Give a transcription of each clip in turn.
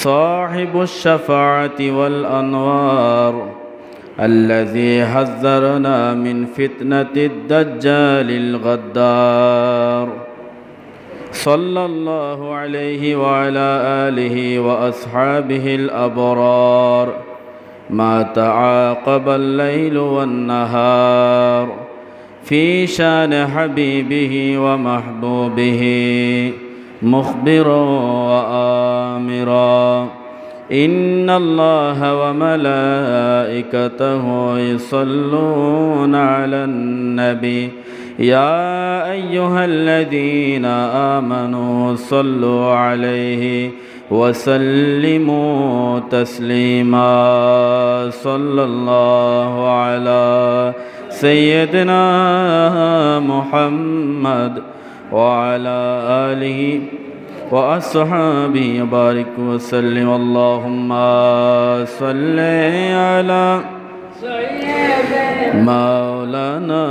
صاحب الشفاعة والأنوار الذي حذرنا من فتنة الدجال الغدار صلى الله عليه وعلى آله وأصحابه الأبرار ما تعاقب الليل والنهار في شان حبيبه ومحبوبه مخبرا وآمرا إن الله وملائكته يصلون على النبي يا أيها الذين آمنوا صلوا عليه وسلموا تسليما صلى الله على سيدنا محمد وعلى آله وأصحابه بارك وسلم اللهم صل على مولانا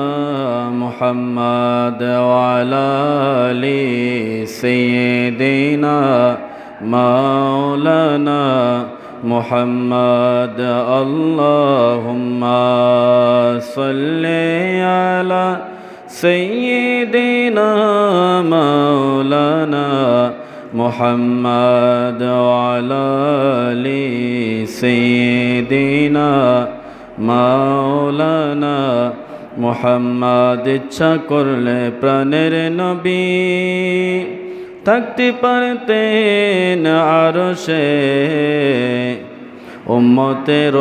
محمد وعلى آل سيدنا مولانا محمد اللهم صل على سيدنا مولانا محمد وعلى آل سيدنا মাওলানা মুহাম্মদ ইচ্ছা করলে প্রাণের নবী থাকতে পারতেন আরশে উম্মতের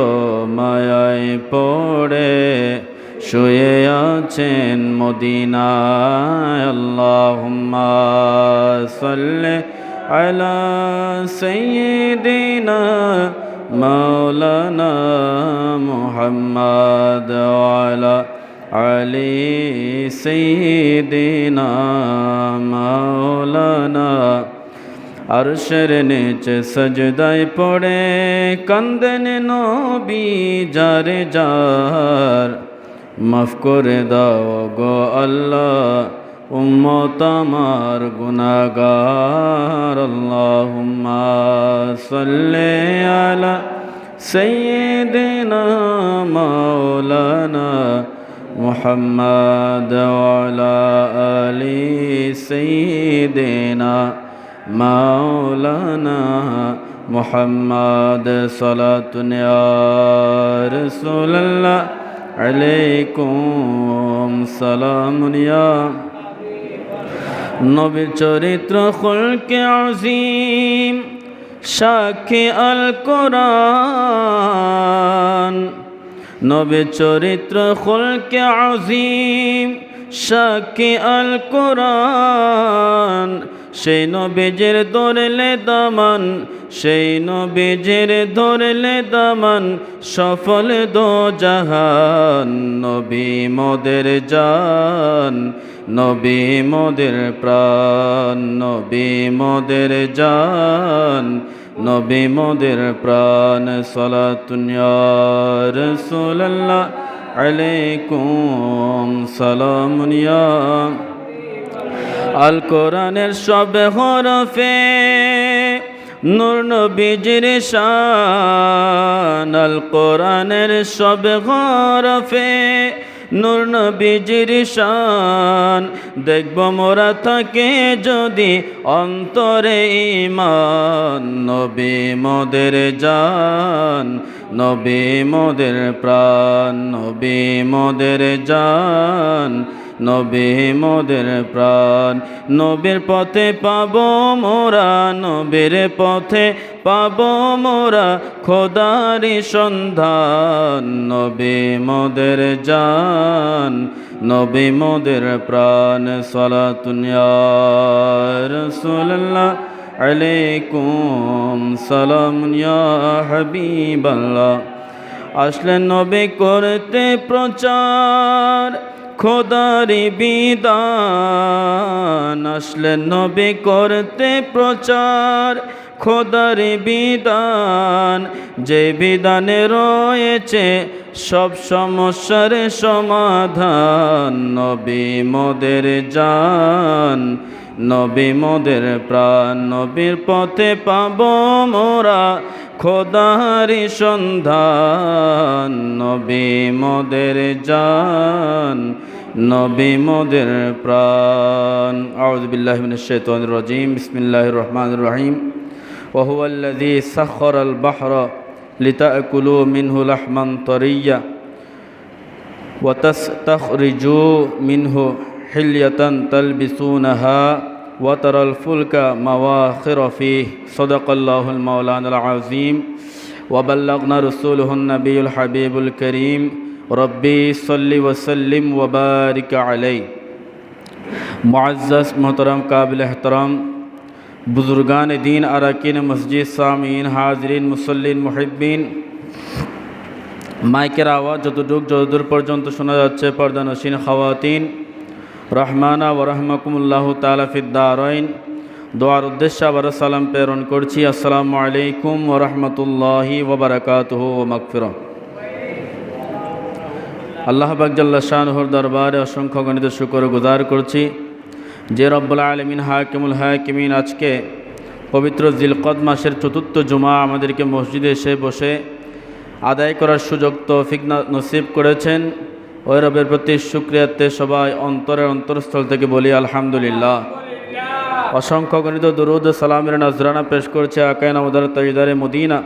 মায়ায় পড়ে শুয়ে আছেন মদিনায় আল্লাহুম্মা সাল্লি আলা সাইয়্যিদিনা মাওলানা মুহাম্মদ ওয়ালা আলি সাইয়্যিদিনা মাওলানা আরশের নিচে সজদায় পড়ে কান্দেন নবী যারে যার মাফ করে দাও গো আল্লাহ উম্মত আমার গুনাহগার আল্লাহুম্মা সাল্লি আলা সাইয়্যিদিনা মাওলানা মুহাম্মদ ওয়ালা আলি সাইয়্যিদিনা মাওলানা মুহাম্মদ সালাতুন ইয়া রাসূলুল্লাহ আলাইকুম সালামুন ইয়া নবী চরিত্র খুলকে আজিম সাক্ষী আল কোরআন নবী চরিত্র খুলকে আজিম সাক্ষী আল কোরআন সেই নবীজের ধরলে দামান সেই নবীজের ধরলে দামান সফল দো জাহান নবী মোদের জান নবী মোদের প্রাণ নবী মোদের জান নবী মোদের প্রাণ সালাতুন ইয়া রাসূলুল্লাহ আলাইকুম সালামুন ইয়া আল কোরআনের সব হরফে নূর নবীজির শান আল কোরআনের সব হরফে নূর নবীজির শান দেখব মোরা থাকে যদি অন্তরে ঈমান নবী মোদের জান নবী মোদের প্রাণ নবী মোদের জান নবী মোদের প্রাণ নবীর পথে পাবো মোরা নবীর পথে পাবো মোরা খোদারি সন্ধান নবী মোদের জান নবী মোদের প্রাণ সালাতুন ইয়া রাসূলুল্লাহ আলাইকুম সালামুন ইয়া হাবিবাল্লাহ আসলেন নবী করতে প্রচার খোদারি বিধান আসলেন নবী করতে প্রচার খোদারি বিধান যে বিধানে রয়েছে সব সমস্যার সমাধান নবী মোদের জান নবী মোদের প্রাণ, নবীর পথে পাব মোরা খোদারি সন্ধান, নবী মোদের জান, নবী মোদের প্রাণ। আউযু বিল্লাহি মিনাশ শাইতানির রাজীম, বিসমিল্লাহির রহমানির রহিম। ওয়া হুয়াল্লাযী সাখখারাল বাহরা লিতাকুলু মিনহু লাহমান তারিয়্যা ওয়া তাস্তাখরিজু মিনহু হিল্যাতান তালবিসুনাহা ওয়া তারাল ফুলকা মাওয়াখিরা ফীহি। সাদাকাল্লাহুল মাওলানাল আযীম ওয়া বাল্লাগনা রাসূলুহুন নবিয়ুল হাবিবুল কারীম। রব্বি সাল্লি ওয়া সাল্লিম ওয়া বারিক আলাইহি। মুআজ্জাজ মোহতারাম কাবিল এহতরাম বুজুর্গান দীন, আরাকিন মসজিদ, সামিন, হাজরিন, মুসল্লিন, মুহিব্বিন, মাইকের আওয়াজ যতদূর পর্যন্ত শোনা যাচ্ছে, পর্দানশীন খাওয়াতিন, রহমানা ওয়া রাহমাকুমুল্লাহু তাআলা ফিদ দারাইন, দোয়ার উদ্দেশ্যে আবার সালাম প্রেরণ করছি। আসসালামু আলাইকুম ওয়া রাহমাতুল্লাহি ওয়া বারাকাতুহু ওয়া মাগফিরাহ। আল্লাহ পাক জাল্লা শানুহুর দরবারে অসংখ্য গণিত শুকর গুজার করছি যে রব্বুল আলামিন হাকিমুল হাকিমিন আজকে পবিত্র জিলকদ মাসের চতুর্থ জুমা আমাদেরকে মসজিদে এসে বসে আদায় করার সুযোগ তৌফিক নসিব করেছেন। ওই রবের প্রতি শুকরিয়াতে সবাই অন্তরস্থল থেকে বলি আলহামদুলিল্লাহ। অসংখ্য গণিত দুরুদ সালামের নজরানা পেশ করছে আকায়ে নামদার তাজদারে মদিনা,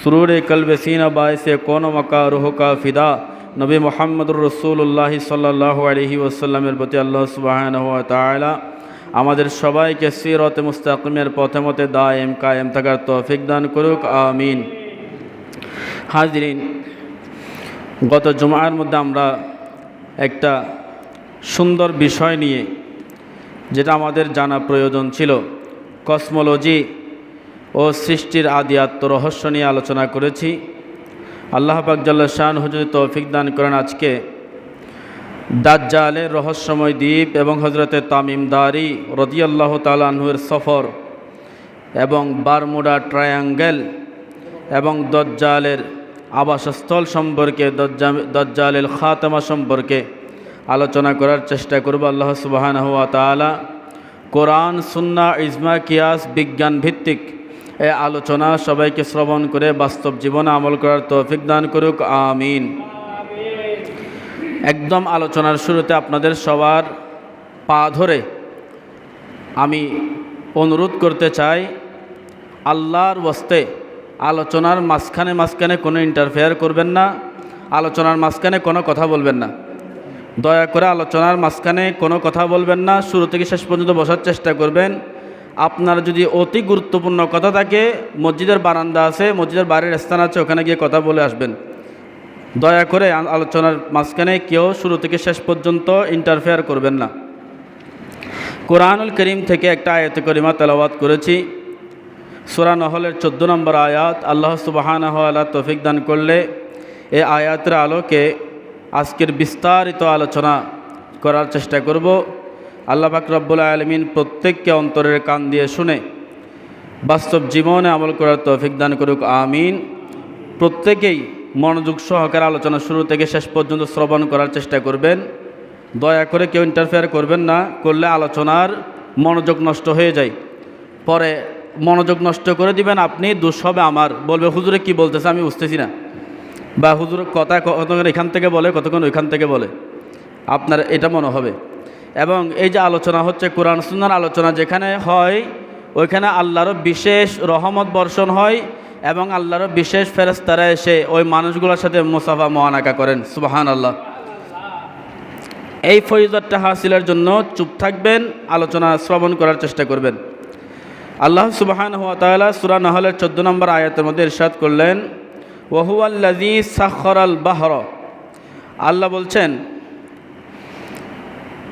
সুরুরে কলবে সিনা বায়সে কোন মাকা রুহ কা ফিদা, নবী মুহাম্মদুর রাসূলুল্লাহ সাল্লাল্লাহু আলাইহি ওয়াসাল্লামের প্রতি আল্লাহ সুবহানাহু ওয়া তাআলা আমাদের সবাইকে সিরাতে মুস্তাকিমের পথে মতে দায়েম কায়েম থাকার তৌফিক দান করুক, আমিন। হাজরিন, গত জুমার মধ্যে আমরা একটা সুন্দর বিষয় নিয়ে, যেটা আমাদের জানা প্রয়োজন ছিল, কসমোলজি ও সৃষ্টির আদি আত্মরহস্য নিয়ে আলোচনা করেছি। আল্লাহ পাক জাল্লা শানহু যদি তৌফিক দান করেন, আজকে দাজ্জালের রহস্যময় দ্বীপ এবং হজরতে তামিমদারি রাদিয়াল্লাহু তাআলা আনহুর সফর এবং বারমুডা ট্রায়াঙ্গেল এবং দাজ্জালের আবাসস্থল সম্পর্কে, দাজ্জালের খাতামা সম্পর্কে আলোচনা করার চেষ্টা করব। আল্লাহ সুবহানাহু ওয়া তাআলা কোরআন, সুন্নাহ, ইজমা, কিয়াস, বিজ্ঞান ভিত্তিক এই আলোচনা সবাইকে শ্রবণ করে বাস্তব জীবনে আমল করার তৌফিক দান করুক, আমিন। একদম আলোচনার শুরুতে আপনাদের সবার পা ধরে আমি অনুরোধ করতে চাই, আল্লাহর ওয়াস্তে আলোচনার মাঝখানে কোনো ইন্টারফেয়ার করবেন না, আলোচনার মাঝখানে কোনো কথা বলবেন না। দয়া করে আলোচনার মাঝখানে কোনো কথা বলবেন না, শুরু থেকে শেষ পর্যন্ত বসার চেষ্টা করবেন। আপনার যদি অতি গুরুত্বপূর্ণ কথা থাকে, মসজিদের বারান্দা আছে, মসজিদের বাইরের স্থান আছে, ওখানে গিয়ে কথা বলে আসবেন। দয়া করে আলোচনার মাঝখানে কেউ শুরু থেকে শেষ পর্যন্ত ইন্টারফেয়ার করবেন না। কোরআনুল করিম থেকে একটা আয়াতে করিমা তেলাওয়াত করেছি, সূরা নহলের 14 নম্বর আয়াত। আল্লাহ সুবহানাহু ওয়া তাআলা তৌফিক দান করলে এই আয়াতের আলোকে আজকের বিস্তারিত আলোচনা করার চেষ্টা করব। আল্লাহ পাক রব্বুল আলামিন প্রত্যেককে অন্তরের কান দিয়ে শুনে বাস্তব জীবনে আমল করার তৌফিক দান করুক, আমিন। প্রত্যেকেই মনোযোগ সহকারে আলোচনা শুরু থেকে শেষ পর্যন্ত শ্রবণ করার চেষ্টা করবেন। দয়া করে কেউ ইন্টারফেয়ার করবেন না, করলে আলোচনার মনোযোগ নষ্ট হয়ে যায়। পরে মনোযোগ নষ্ট করে দিবেন আপনি, দোষ হবে আমার, বলবে হুজুরে কি বলতেছে আমি বুঝতেছি না, বা হুজুর কথা কতক্ষণ এখান থেকে বলে, কতক্ষণ ওইখান থেকে বলে, আপনার এটা মনে হবে। এবং এই যে আলোচনা হচ্ছে কোরআন সুন্নাহর আলোচনা যেখানে হয়, ওইখানে আল্লাহরও বিশেষ রহমত বর্ষণ হয় এবং আল্লাহরও বিশেষ ফেরেশতারা এসে ওই মানুষগুলোর সাথে মুসাফা মুআনাকা করেন। সুবহানাল্লাহ। এই ফজিলতটা হাসিলের জন্য চুপ থাকবেন, আলোচনা শ্রবণ করার চেষ্টা করবেন। আল্লাহ সুবহানাহু ওয়া তাআলা সূরা নহলের 14 নম্বর আয়াতের মধ্যে ইরশাদ করলেন, ওয়া হুয়াল্লাযী সাখখারাল বাহরা। আল্লাহ বলছেন,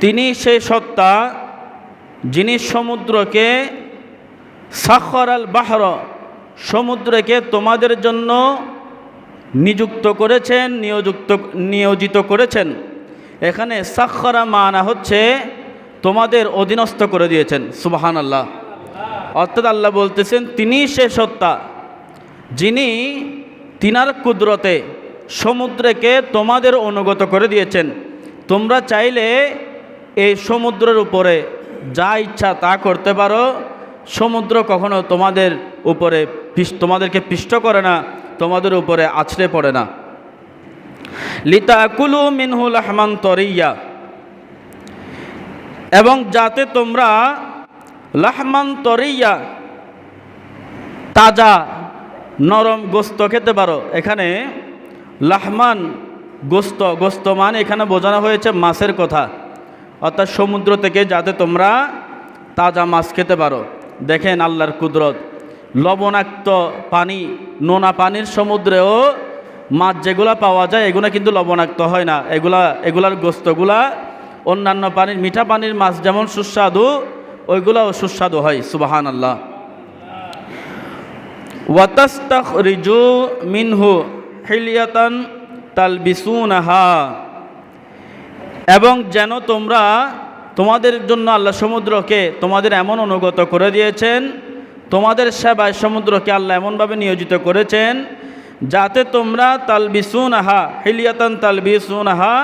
তিনি সেই সত্তা যিনি সমুদ্রকে, সাখখারাল বাহরা, সমুদ্রকে তোমাদের জন্য নিযুক্ত করেছেন, নিয়োজিত করেছেন। এখানে সাখখারা মানা হচ্ছে তোমাদের অধীনস্থ করে দিয়েছেন। সুবহানাল্লাহ। অর্থাৎ আল্লাহ বলতেছেন তিনি সে সত্তা যিনি তিনার কুদরতে সমুদ্রকে তোমাদের অনুগত করে দিয়েছেন। তোমরা চাইলে এই সমুদ্রের উপরে যা ইচ্ছা তা করতে পারো, সমুদ্র কখনো তোমাদেরকে পিষ্ট করে না, তোমাদের উপরে আছড়ে পড়ে না। লিতাকুলু মিনহু লাহমান তরিয়া, এবং যাতে তোমরা লাহমান তরিয়া তাজা নরম গোস্ত খেতে পারো। এখানে লাহমান গোস্ত মানে এখানে বোঝানো হয়েছে মাছের কথা, অর্থাৎ সমুদ্র থেকে যাতে তোমরা তাজা মাছ খেতে পারো। দেখেন আল্লাহর কুদরত, লবণাক্ত পানি, নোনা পানির সমুদ্রেও মাছ যেগুলা পাওয়া যায় এগুলো কিন্তু লবণাক্ত হয় না। এগুলার গোস্তগুলা অন্যান্য পানির, মিঠা পানির মাছ যেমন সুস্বাদু, ওইগুলাও সুস্বাদু হয়। সুবহানাল্লাহ। ওয়াতাস্তাখরিজু মিনহু হিলিয়াতান তালবিসুনাহা, এবং যেন তোমরা, তোমাদের জন্য আল্লাহ সমুদ্রকে তোমাদের এমন অনুগত করে দিয়েছেন, তোমাদের সেবায় সমুদ্রকে আল্লাহ এমনভাবে নিয়োজিত করেছেন যাতে তোমরা তালবিসুনাহা হিলিয়াতান তালবিসুনাহা,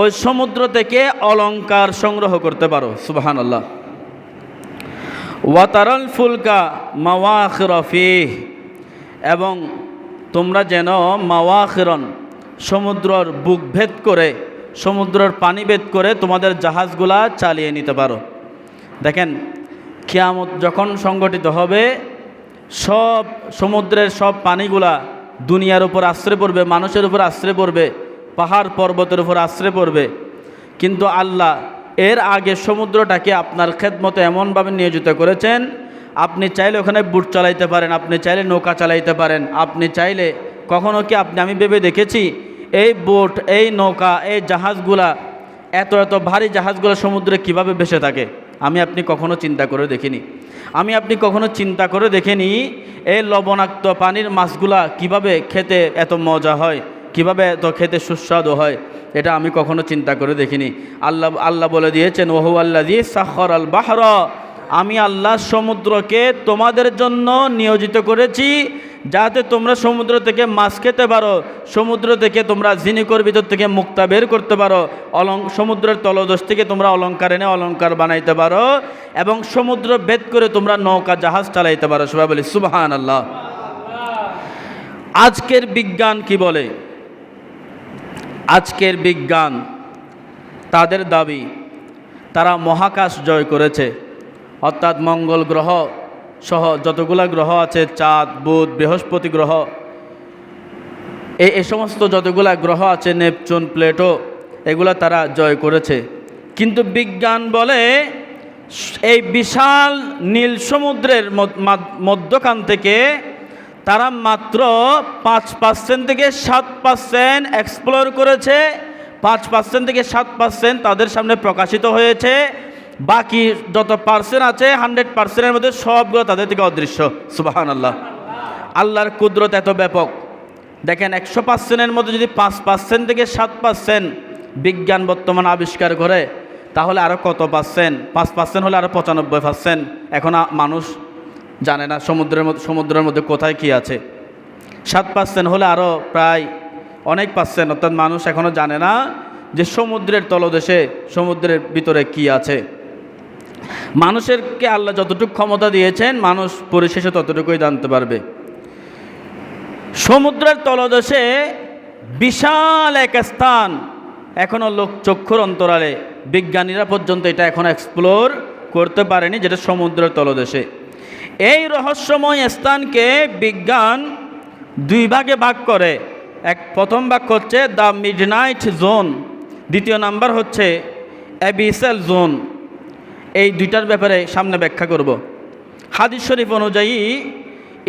ওই সমুদ্র থেকে অলংকার সংগ্রহ করতে পারো। সুবহানাল্লাহ। ওয়াতারাল ফুলকা মাওয়াখিরা ফিহ, এবং তোমরা যেন মাওয়াখিরন সমুদ্রর বুক ভেদ করে, সমুদ্রের পানি ভেদ করে তোমাদের জাহাজগুলা চালিয়ে নিতে পারো। দেখেন কিয়ামত যখন সংগঠিত হবে, সব সমুদ্রের সব পানিগুলা দুনিয়ার উপর আশ্রে পড়বে, মানুষের উপর আশ্রে পড়বে, পাহাড় পর্বতের উপর আশ্রে পড়বে। কিন্তু আল্লাহ এর আগে সমুদ্রটাকে আপনার খেদমতে এমনভাবে নিয়োজিত করেছেন, আপনি চাইলে ওখানে বুট চালাইতে পারেন, আপনি চাইলে নৌকা চালাইতে পারেন, আপনি চাইলে কখনো কি আমি ভেবে দেখেছি এই বোট, এই নৌকা, এই জাহাজগুলা, এত ভারী জাহাজগুলো সমুদ্রে কিভাবে ভেসে থাকে? আপনি কখনো চিন্তা করে দেখিনি। আপনি কখনো চিন্তা করে দেখেনি এই লবণাক্ত পানির মাছগুলা কিভাবে খেতে এত মজা হয়, কিভাবে এত খেতে সুস্বাদু হয়, এটা আমি কখনো চিন্তা করে দেখিনি। আল্লাহ বলে দিয়েছেন, ওহু আল্লাযী সাখখারাল বাহরা, আমি আল্লাহ সমুদ্রকে তোমাদের জন্য নিয়োজিত করেছি যাতে তোমরা সমুদ্র থেকে মাছ খেতে পারো, সমুদ্র থেকে তোমরা জিনিকর ভিতর থেকে মুক্তা বের করতে পারো, সমুদ্রের তলদেশ থেকে তোমরা অলংকার এনে অলংকার বানাইতে পারো, এবং সমুদ্র ভেদ করে তোমরা নৌকা জাহাজ চালাইতে পারো। সবাই বলি সুবহানাল্লাহ। আজকের বিজ্ঞান কি বলে? আজকের বিজ্ঞান, তাদের দাবি তারা মহাকাশ জয় করেছে, অর্থাৎ মঙ্গল গ্রহ সহ যতগুলা গ্রহ আছে, চাঁদ, বুধ, বৃহস্পতি গ্রহ, এই সমস্ত যতগুলা গ্রহ আছে, নেপচুন, প্লেটো, এগুলা তারা জয় করেছে। কিন্তু বিজ্ঞান বলে এই বিশাল নীল সমুদ্রের মধ্যখান থেকে তারা মাত্র 5% থেকে 7% এক্সপ্লোর করেছে, 5% থেকে 7% তাদের সামনে প্রকাশিত হয়েছে। বাকি যত পার্সেন্ট আছে 100%-এর মধ্যে সবগুলো তাদের থেকে অদৃশ্য। সুবহানাল্লাহ। আল্লাহর কুদরত এত ব্যাপক। দেখেন 100%-এর মধ্যে যদি 5% থেকে 7% বিজ্ঞান বর্তমান আবিষ্কার করে, তাহলে আরও কত পার্সেন্ট? 5% হলে আরও 95%। এখন মানুষ জানে না সমুদ্রের মধ্যে কোথায় কি আছে। 7% হলে আরও প্রায় অনেক পার্সেন্ট, অর্থাৎ মানুষ এখনও জানে না যে সমুদ্রের তলদেশে, সমুদ্রের ভিতরে কি আছে। মানুষেরকে আল্লাহ যতটুকু ক্ষমতা দিয়েছেন, মানুষ পরিশেষে ততটুকুই জানতে পারবে। সমুদ্রের তলদেশে বিশাল এক স্থান, এখনও লোক চক্ষুর অন্তরালে, বিজ্ঞানীরা পর্যন্ত এটা এখন এক্সপ্লোর করতে পারেনি, যেটা সমুদ্রের তলদেশে। এই রহস্যময় স্থানকে বিজ্ঞান 2 ভাগে ভাগ করে। প্রথম ভাগ হচ্ছে দ্য মিডনাইট জোন, দ্বিতীয় নাম্বার হচ্ছে অ্যাবিসাল জোন। এই দুইটার ব্যাপারে সামনে ব্যাখ্যা করব। হাদিস শরীফ অনুযায়ী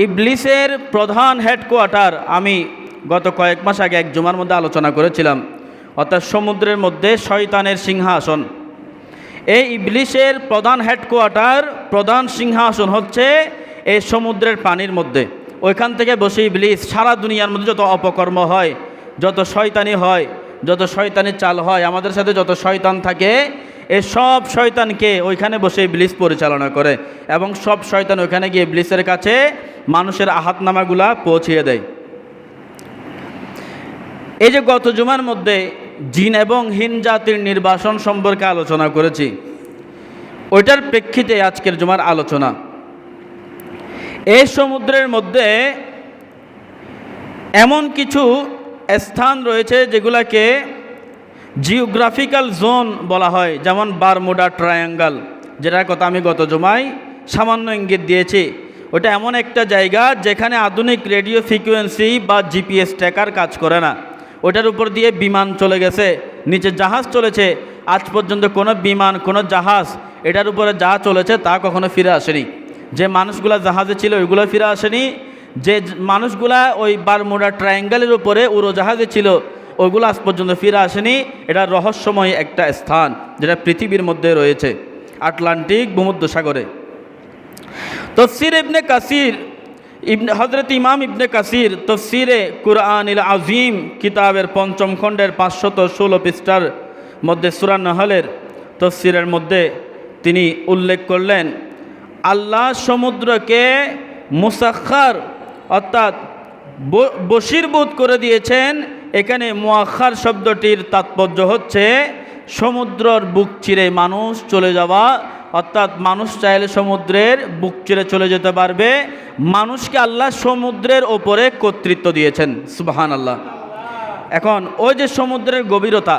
ইবলিসের প্রধান হেডকোয়ার্টার, আমি গত কয়েক মাস আগে এক জুমার মধ্যে আলোচনা করেছিলাম, অর্থাৎ সমুদ্রের মধ্যে শয়তানের সিংহাসন। এই ইবলিসের প্রধান হেডকোয়ার্টার, প্রধান সিংহাসন হচ্ছে এই সমুদ্রের পানির মধ্যে। ওইখান থেকে বসে ইবলিস সারা দুনিয়ার মধ্যে যত অপকর্ম হয়, যত শয়তানি হয়, যত শয়তানি চাল হয়, আমাদের সাথে যত শয়তান থাকে, এই সব শয়তানকে ওইখানে বসে ইবলিস পরিচালনা করে, এবং সব শয়তান ওইখানে গিয়ে ইবলিসের কাছে মানুষের আহাতনামাগুলা পৌঁছিয়ে দেয়। এই যে গত জুমার মধ্যে জিন এবং হিন জাতির নির্বাসন সম্পর্কে আলোচনা করেছি, ওইটার প্রেক্ষিতে আজকের জুমার আলোচনা। এই সমুদ্রের মধ্যে এমন কিছু স্থান রয়েছে যেগুলোকে জিওগ্রাফিক্যাল জোন বলা হয়, যেমন বারমুডা ট্রায়াঙ্গল, যেটার কথা আমি গত জুমায় সামান্য ইঙ্গিত দিয়েছি। ওটা এমন একটা জায়গা যেখানে আধুনিক রেডিও ফ্রিকোয়েন্সি বা জিপিএস ট্র্যাকার কাজ করে না। ওটার উপর দিয়ে বিমান চলে গেছে, নিচে জাহাজ চলেছে, আজ পর্যন্ত কোনো বিমান কোনো জাহাজ এটার উপরে যা চলেছে তা কখনো ফিরে আসেনি। যে মানুষগুলা জাহাজে ছিল ওইগুলো ফিরে আসেনি, যে মানুষগুলা ওই বারমুডা ট্রায়াঙ্গলের উপরে উড়োজাহাজে ছিল ওইগুলো আজ পর্যন্ত ফিরে আসেনি। এটা রহস্যময় একটা স্থান যেটা পৃথিবীর মধ্যে রয়েছে, আটলান্টিক ভূমধ্যসাগরে। তফসির ইবনে কাসির হজরত ইমাম ইবনে কাসির তফসিরে কুরআনিল আজিম কিতাবের ৫ম খণ্ডের ৫১৬ পৃষ্ঠার মধ্যে সূরা নহলের তফসিরের মধ্যে তিনি উল্লেখ করলেন, আল্লাহ সমুদ্রকে মুসাখ্খার অর্থাৎ বশীরভূত করে দিয়েছেন। এখানে মুআখার শব্দটির তাৎপর্য হচ্ছে সমুদ্রের বুক চিরে মানুষ চলে যাওয়া, অর্থাৎ মানুষ চাইলে সমুদ্রের বুক চিরে চলে যেতে পারবে। মানুষকে আল্লাহ সমুদ্রের ওপরে কর্তৃত্ব দিয়েছেন, সুবহানাল্লাহ। এখন ওই যে সমুদ্রের গভীরতা,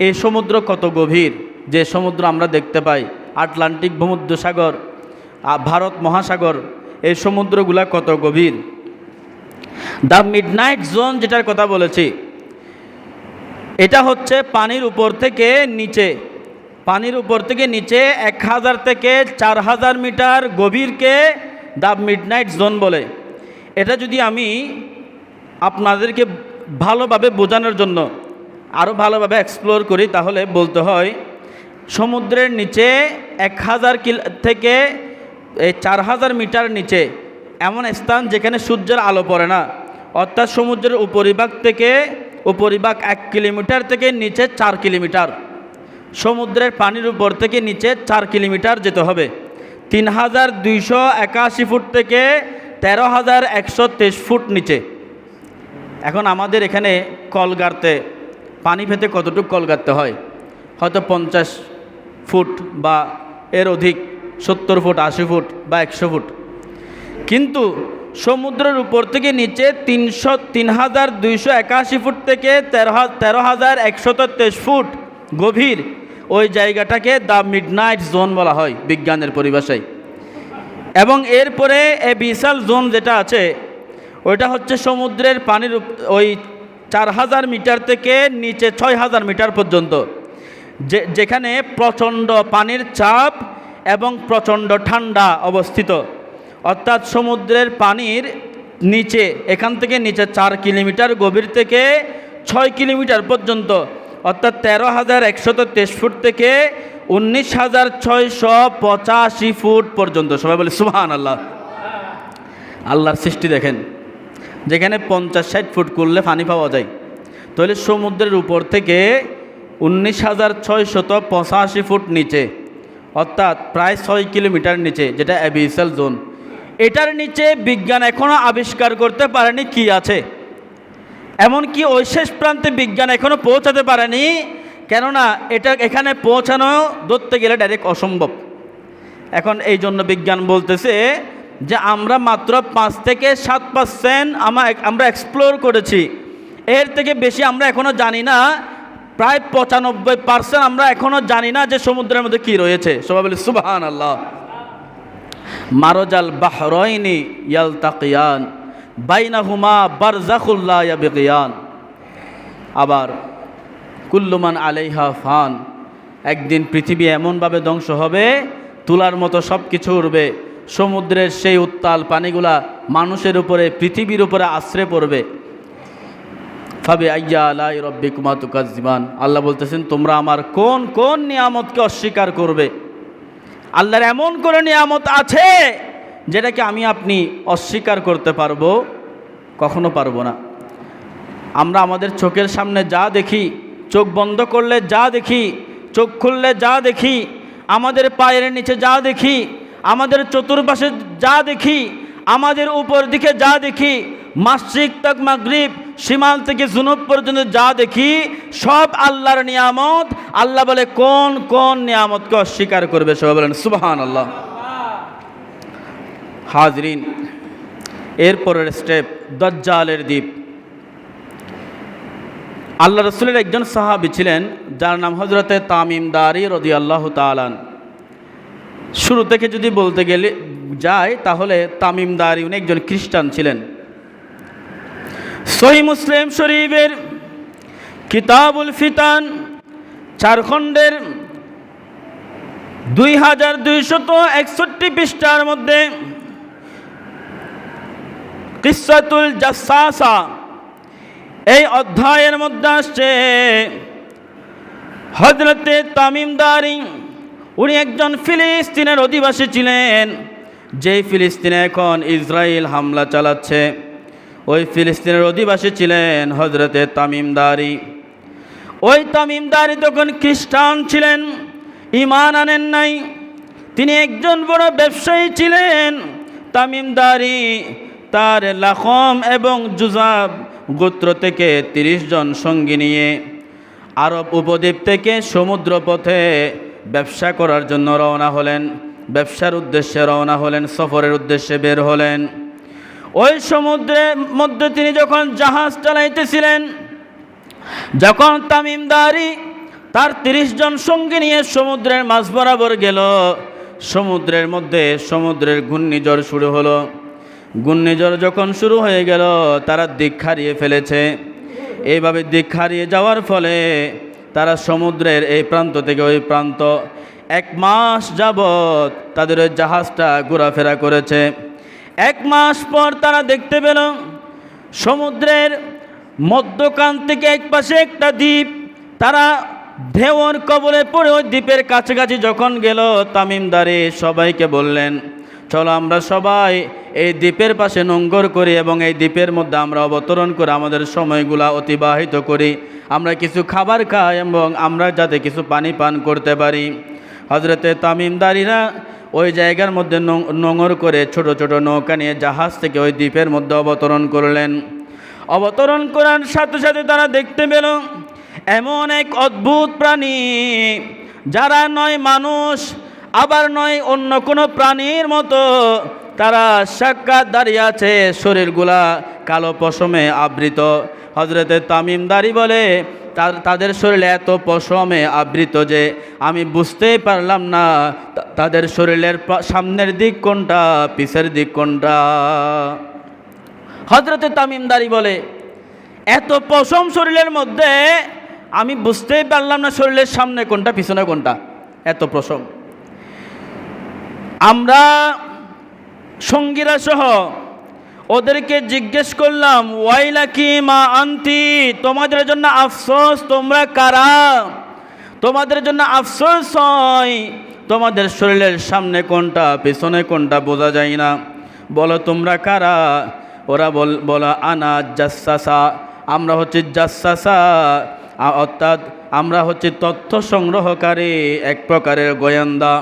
এই সমুদ্র কত গভীর, যে সমুদ্র আমরা দেখতে পাই আটলান্টিক ভূমধ্যসাগর, ভারত মহাসাগর, এই সমুদ্রগুলা কত গভীর। দ্য মিডনাইট জোন যেটার কথা বলেছি, এটা হচ্ছে পানির উপর থেকে নিচে, পানির উপর থেকে নিচে 1000 থেকে 4000 মিটার গভীরকে দ্য মিডনাইট জোন বলে। এটা যদি আমি আপনাদেরকে ভালোভাবে বোঝানোর জন্য আরও ভালোভাবে এক্সপ্লোর করি তাহলে বলতে হয়, সমুদ্রের নিচে 1000 থেকে 4000 মিটার নিচে এমন স্থান যেখানে সূর্যের আলো পড়ে না, অর্থাৎ সমুদ্রের উপরিভাগ থেকে উপরিভাগ 1 কিলোমিটার থেকে নিচে 4 কিলোমিটার, সমুদ্রের পানির উপর থেকে নিচে 4 কিলোমিটার যেতে হবে। 3281 ফুট থেকে 13123 ফুট নিচে। এখন আমাদের এখানে কল গাড়তে পানি পেতে কতটুকু কল গাড়তে হয়? হয়তো 50 ফুট বা এর অধিক, 70 ফুট, 80 ফুট বা 100 ফুট। কিন্তু সমুদ্রের উপর থেকে নিচে 3281 ফুট থেকে 13123 ফুট গভীর, ওই জায়গাটাকে দ্য মিডনাইট জোন বলা হয় বিজ্ঞানের পরিভাষায়। এবং এরপরে এ বিশাল জোন যেটা আছে ওইটা হচ্ছে সমুদ্রের পানির ওই 4000 মিটার থেকে নিচে 6000 মিটার পর্যন্ত, যেখানে প্রচণ্ড পানির চাপ এবং প্রচণ্ড ঠান্ডা অবস্থিত। অর্থাৎ সমুদ্রের পানির নিচে, এখান থেকে নিচে 4 কিলোমিটার গভীর থেকে 6 কিলোমিটার পর্যন্ত, অর্থাৎ 13123 ফুট থেকে 19685 ফুট পর্যন্ত। সবাই বলে সুবহানাল্লাহ। আল্লাহর সৃষ্টি দেখেন, যেখানে 50-60 ফুট করলে পানি পাওয়া যায়, তাহলে সমুদ্রের উপর থেকে 19685 ফুট নিচে, অর্থাৎ প্রায় 6 কিলোমিটার নিচে, যেটা অ্যাবিসাল জোন। এটার নিচে বিজ্ঞান এখনও আবিষ্কার করতে পারেনি কি আছে, এমনকি ওই শেষ প্রান্তে বিজ্ঞান এখনও পৌঁছাতে পারেনি, কেননা এখানে পৌঁছানো ধরতে গেলে ডাইরেক্ট অসম্ভব। এখন এই জন্য বিজ্ঞান বলতেছে যে আমরা মাত্র 5 থেকে 7% আমরা এক্সপ্লোর করেছি, এর থেকে বেশি আমরা এখনও জানি না। প্রায় 95% আমরা এখনও জানি না যে সমুদ্রের মধ্যে কি রয়েছে। সবাই বলে সুবহানাল্লাহ। মারজাল বাহরাইনি ইয়ালতাকিয়ান বাইনাহুমা বারযাখুল লা ইয়াবগিয়ান। আবার কুল্লুমান আলাইহা ফান, একদিন পৃথিবী এমনভাবে ধ্বংস হবে তুলার মতো সব কিছু উড়বে, সমুদ্রের সেই উত্তাল পানিগুলা মানুষের উপরে, পৃথিবীর উপরে আশ্রে পড়বে। ফাবি আইয়া আলাই রব্বিকুমা তুকাজ্জিবান, আল্লাহ বলতেছেন তোমরা আমার কোন কোন নিয়ামতকে অস্বীকার করবে। আল্লাহর এমন করে নিয়ামত আছে যেটাকে আমি আপনি অস্বীকার করতে পারবো? কখনো পারবো না। আমরা আমাদের চোখের সামনে যা দেখি, চোখ বন্ধ করলে যা দেখি, চোখ খুললে যা দেখি, আমাদের পায়ের নিচে যা দেখি, আমাদের চতুর্পাশে যা দেখি, আমাদের উপর দিকে যা দেখি, মাশরিক তক মাগরিব শিমাল থেকে জুনুব পর্যন্ত যা দেখি সব আল্লাহর নিয়ামত। আল্লাহ বলে কোন কোন নিয়ামতকে অস্বীকার করবে? সবাই বলেন সুবহানাল্লাহ। হাজরিন, এরপরের স্টেপ দাজ্জালের দ্বীপ। আল্লাহ রসুলের একজন সাহাবী ছিলেন যার নাম হযরতে তামিম দারি রাদিয়াল্লাহু তাআলা। শুরু থেকে যদি বলতে গেলে যায় তাহলে তামিম দারি উনি একজন খ্রিস্টান ছিলেন। সহিহ মুসলিম শরীফের কিতাবুল ফিতান 4 খণ্ডের 2261 পৃষ্ঠার মধ্যে কিসসাতুল জাসসাসা এই অধ্যায়ের মধ্যে আসছে হযরতে তামিম দারি উনি একজন ফিলিস্তিনের অধিবাসী ছিলেন। যেই ফিলিস্তিনে এখন ইসরায়েল হামলা চালাচ্ছে ওই ফিলিস্তিনের অধিবাসী ছিলেন হযরতে তামিম দারি। ওই তামিম দারি তখন খ্রিস্টান ছিলেন, ঈমান আনেন নাই। তিনি একজন বড় ব্যবসায়ী ছিলেন। তামিম দারি তার লাখম এবং জুজাব গোত্র থেকে 30 জন সঙ্গী নিয়ে আরব উপদ্বীপ থেকে সমুদ্র পথে ব্যবসা করার জন্য রওনা হলেন, ব্যবসার উদ্দেশ্যে রওনা হলেন, সফরের উদ্দেশ্যে বের হলেন। ওই সমুদ্রের মধ্যে তিনি যখন জাহাজ চালাইতেছিলেন, যখন তামিম দারি তার 30 জন সঙ্গী নিয়ে সমুদ্রের মাঝ বরাবর গেল, সমুদ্রের মধ্যে সমুদ্রের ঘূর্ণিঝড় শুরু হলো। ঘূর্ণিঝড় যখন শুরু হয়ে গেল তারা দিক হারিয়ে ফেলেছে। এইভাবে দিক হারিয়ে যাওয়ার ফলে তারা সমুদ্রের এই প্রান্ত থেকে ওই প্রান্ত 1 মাস যাবৎ তাদের ওই জাহাজটা ঘোরাফেরা করেছে। 1 মাস পর তারা দেখতে পেল সমুদ্রের মধ্যখান থেকে এক পাশে একটা দ্বীপ। তারা ঢেউর কবলে পড়ে ওই দ্বীপের কাছাকাছি যখন গেল, তামিম দারি সবাইকে বললেন, চলো আমরা সবাই এই দ্বীপের পাশে নোঙ্গর করি এবং এই দ্বীপের মধ্যে আমরা অবতরণ করে আমাদের সময়গুলা অতিবাহিত করি। আমরা কিছু খাবার খাই এবং আমরা যাতে কিছু পানি পান করতে পারি। হযরতে তামিম দারিরা ওই জায়গার মধ্যে নোঙর করে ছোট ছোট নৌকা নিয়ে জাহাজ থেকে ওই দ্বীপের মধ্যে অবতরণ করলেন। অবতরণ করার সাথে সাথে তারা দেখতে পেল এমন এক অদ্ভুত প্রাণী, যারা নয় মানুষ আবার নয় অন্য কোনো প্রাণীর মতো। তারা সাক্ষাৎ দাঁড়িয়ে আছে, শরীরগুলা কালো পশমে আবৃত। হযরতে তামিম দারি বলে তাদের শরীরে এত পশমে আবৃত যে আমি বুঝতেই পারলাম না তাদের শরীরের সামনের দিক কোনটা পিছের দিক কোনটা। হযরতে তামিম দারি বলে এত পশম শরীরের মধ্যে আমি বুঝতেই পারলাম না শরীরের সামনে কোনটা পিছনে কোনটা, এত পশম। আমরা সঙ্গীরা সহ ওদেরকে জিজ্ঞেস করলাম, ওয়াইলাকি মা আনতি, তোমাদের জন্য আফসোস, তোমরা কারা? তোমাদের জন্য আফসোস হয়, তোমাদের শরীরের সামনে কোনটা পিছনে কোনটা বোঝা যায় না। বলো তোমরা কারা? ওরা বলা আনা জাসসাসা, আমরা হচ্ছে জাসসাসা, অর্থাৎ আমরা হচ্ছে তথ্য সংগ্রহকারী, এক প্রকারের গোয়েন্দা।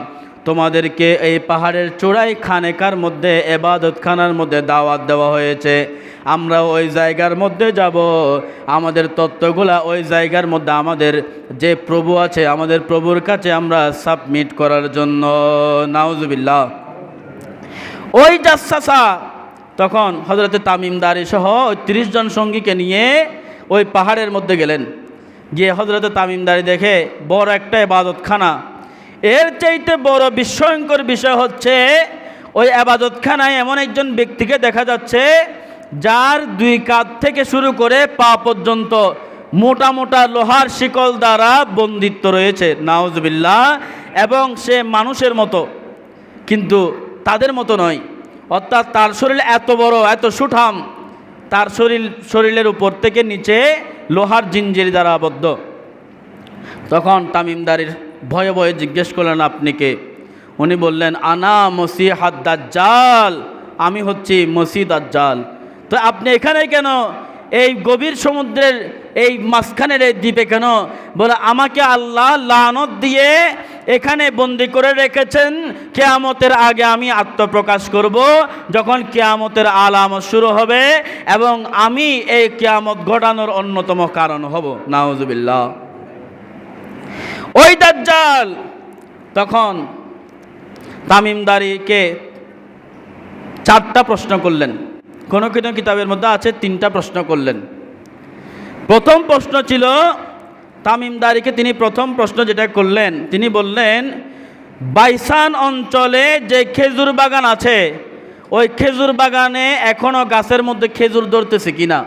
তোমাদেরকে এই পাহাড়ের চূড়ায় খানেকার মধ্যে এবাদতখানার মধ্যে দাওয়াত দেওয়া হয়েছে। আমরা ওই জায়গার মধ্যে যাব, আমাদের তত্ত্বগুলা ওই জায়গার মধ্যে আমাদের যে প্রভু আছে আমাদের প্রভুর কাছে আমরা সাবমিট করার জন্য। নাউজুবিল্লাহ। ওই জাসসাসা তখন হযরতে তামিম দারি সহ 30 জন সঙ্গীকে নিয়ে ওই পাহাড়ের মধ্যে গেলেন। গিয়ে হযরতে তামিম দারি দেখে বড় একটা ইবাদতখানা। এর চাইতে বড় বিস্ময়কর বিষয় হচ্ছে ওই ইবাদতখানায় এমন একজন ব্যক্তিকে দেখা যাচ্ছে যার 2 কাঁধ থেকে শুরু করে পা পর্যন্ত মোটা মোটা লোহার শিকল দ্বারা বন্দিত্ব রয়েছে। নাউজুবিল্লাহ। এবং সে মানুষের মতো, কিন্তু তাদের মতো নয়। অর্থাৎ তার শরীর এত বড়, এত সুঠাম, তার শরীরের উপর থেকে নিচে লোহার জিঞ্জির দ্বারা আবদ্ধ। তখন তামিম দারির ভয়ে ভয়ে জিজ্ঞেস করলেন, আপনি কে? উনি বললেন, আনা মসিহাদ দাজ্জাল, আমি হচ্ছি মসিহ দাজ্জাল। তো আপনি এখানে কেন, এই গভীর সমুদ্রের এই মাঝখানের এই দ্বীপে কেন? বলে আমাকে আল্লাহ লানত দিয়ে এখানে বন্দি করে রেখেছেন, কিয়ামতের আগে আমি আত্মপ্রকাশ করব, যখন কিয়ামতের আলামত শুরু হবে এবং আমি এই কিয়ামত ঘটানোর অন্যতম কারণ হব। নাউজুবিল্লাহ। ওই দাজ্জাল তখন তামিমদারিকে 4টা প্রশ্ন করলেন, কোনো কোনো কিতাবের মধ্যে আছে 3টা প্রশ্ন করলেন। প্রথম প্রশ্ন ছিল তামিমদারিকে, তিনি প্রথম প্রশ্ন যেটা করলেন, তিনি বললেন বাইসান অঞ্চলে যে খেজুর বাগান আছে, ওই খেজুর বাগানে এখনও গাছের মধ্যে খেজুর ধরতেছে কিনা।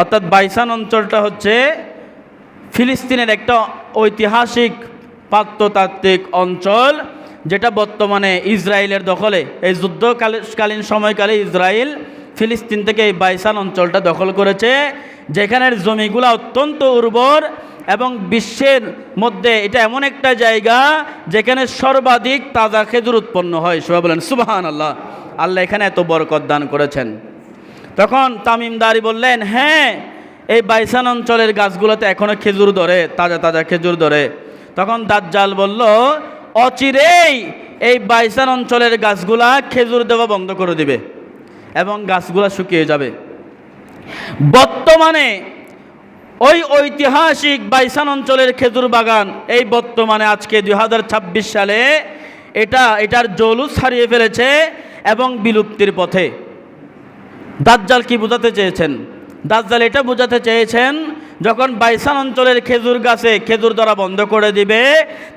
অর্থাৎ বাইসান অঞ্চলটা হচ্ছে ফিলিস্তিনের একটা ঐতিহাসিক প্রত্নতাত্ত্বিক অঞ্চল, যেটা বর্তমানে ইসরায়েলের দখলে। এই যুদ্ধকালীন সময়কালে ইসরায়েল ফিলিস্তিন থেকে এই বাইসান অঞ্চলটা দখল করেছে, যেখানের জমিগুলো অত্যন্ত উর্বর এবং বিশ্বের মধ্যে এটা এমন একটা জায়গা যেখানে সর্বাধিক তাজা খেজুর উৎপন্ন হয়। সবাই বলেন সুবহানাল্লাহ। আল্লাহ এখানে এত বরকত দান করেছেন। তখন তামিমদারি বললেন, হ্যাঁ, এই বাইসান অঞ্চলের গাছগুলোতে এখনও খেজুর ধরে, তাজা তাজা খেজুর ধরে। তখন দাজ্জাল বলল, অচিরেই এই বাইসান অঞ্চলের গাছগুলা খেজুর দেওয়া বন্ধ করে দিবে এবং গাছগুলা শুকিয়ে যাবে। বর্তমানে ওই ঐতিহাসিক বাইসান অঞ্চলের খেজুর বাগান এই বর্তমানে আজকে 2026 সালে এটার জৌলুস হারিয়ে ফেলেছে এবং বিলুপ্তির পথে। দাজ্জাল কি বোঝাতে চেয়েছেন? দাজ্জাল এটা বোঝাতে চেয়েছেন, যখন বাইসান অঞ্চলের খেজুর গাছে খেজুর ধরা বন্ধ করে দিবে,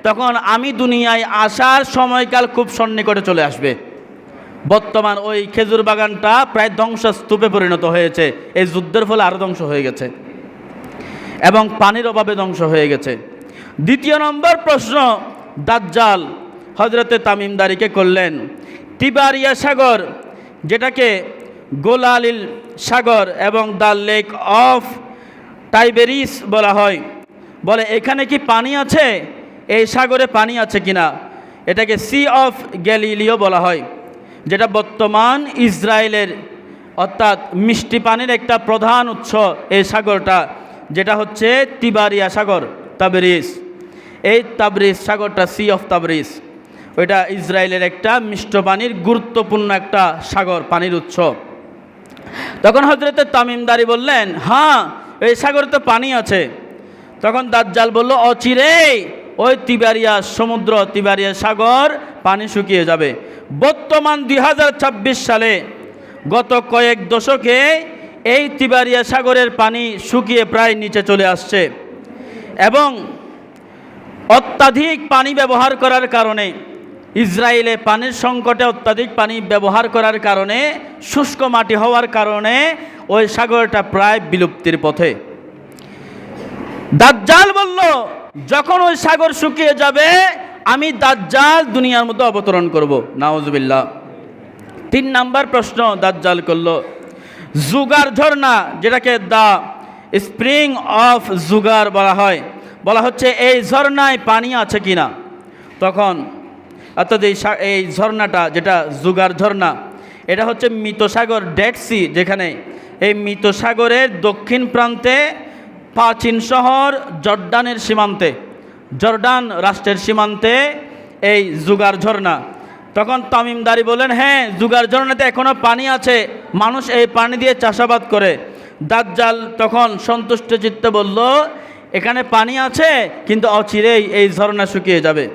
তখন আমি দুনিয়ায় আসার সময়কাল খুব সন্নিকটে চলে আসবে। বর্তমান ওই খেজুর বাগানটা প্রায় ধ্বংসস্তূপে পরিণত হয়েছে, এই যুদ্ধের ফলে আরও ধ্বংস হয়ে গেছে এবং পানির অভাবে ধ্বংস হয়ে গেছে। দ্বিতীয় নম্বর প্রশ্ন দাজ্জাল হযরতে তামিমদারিকে করলেন, তিবারিয়া সাগর, যেটাকে গোলালিল সাগর এবং দ্য লেক অফ টাইবেরিস বলা হয়, বলে এখানে কি পানি আছে? এই সাগরে পানি আছে কিনা? এটাকে সি অফ গ্যালিলিও বলা হয়, যেটা বর্তমান ইসরায়েলের অর্থাৎ মিষ্টি পানির একটা প্রধান উৎস। এই সাগরটা যেটা হচ্ছে তিবারিয়া সাগর, তাবরিস। এই তাবরিস সাগরটা, সি অফ তাবরিস, ওইটা ইসরায়েলের একটা মিষ্টি পানির গুরুত্বপূর্ণ একটা সাগর, পানির উৎস। তখন হযরতে তামিমদারি বললেন, হ্যাঁ, এই সাগরে তো পানি আছে। তখন দাজ্জাল বলল, অচিরেই ওই তিবারিয়া সমুদ্র, তিবারিয়া সাগর পানি শুকিয়ে যাবে। বর্তমান 2026 সালে গত কয়েক দশকে এই তিবারিয়া সাগরের পানি শুকিয়ে প্রায় নিচে চলে আসছে এবং অত্যাধিক পানি ব্যবহার করার কারণে, ইসরায়েলে পানির সংকটে অত্যাধিক পানি ব্যবহার করার কারণে, শুষ্ক মাটি হওয়ার কারণে ওই সাগরটা প্রায় বিলুপ্তির পথে। দাজ্জাল বলল, যখন ওই সাগর শুকিয়ে যাবে আমি দাজ্জাল দুনিয়ার মধ্যে অবতরণ করব। নাউজুবিল্লাহ। 3 নাম্বার প্রশ্ন দাজ্জাল করল, জুগার ঝর্ণা, যেটাকে দ্য স্প্রিং অফ জুগার বলা হচ্ছে, এই ঝর্ণায় পানি আছে কিনা। তখন অর্থাৎ এই ঝর্ণাটা যেটা জুগার ঝর্ণা, এটা হচ্ছে মৃত সাগর, ডেড সি, যেখানে এই মৃত সাগরের দক্ষিণ প্রান্তে প্রাচীন শহর জর্ডানের সীমান্তে, জর্ডান রাষ্ট্রের সীমান্তে এই জুগার ঝর্ণা। তখন তামিমদারি বলেন, হ্যাঁ, জুগার ঝর্ণাতে এখনও পানি আছে, মানুষ এই পানি দিয়ে চাষাবাদ করে। দাজ্জাল তখন সন্তুষ্ট চিত্তে বলল, এখানে পানি আছে, কিন্তু অচিরেই এই ঝর্ণা শুকিয়ে যাবে।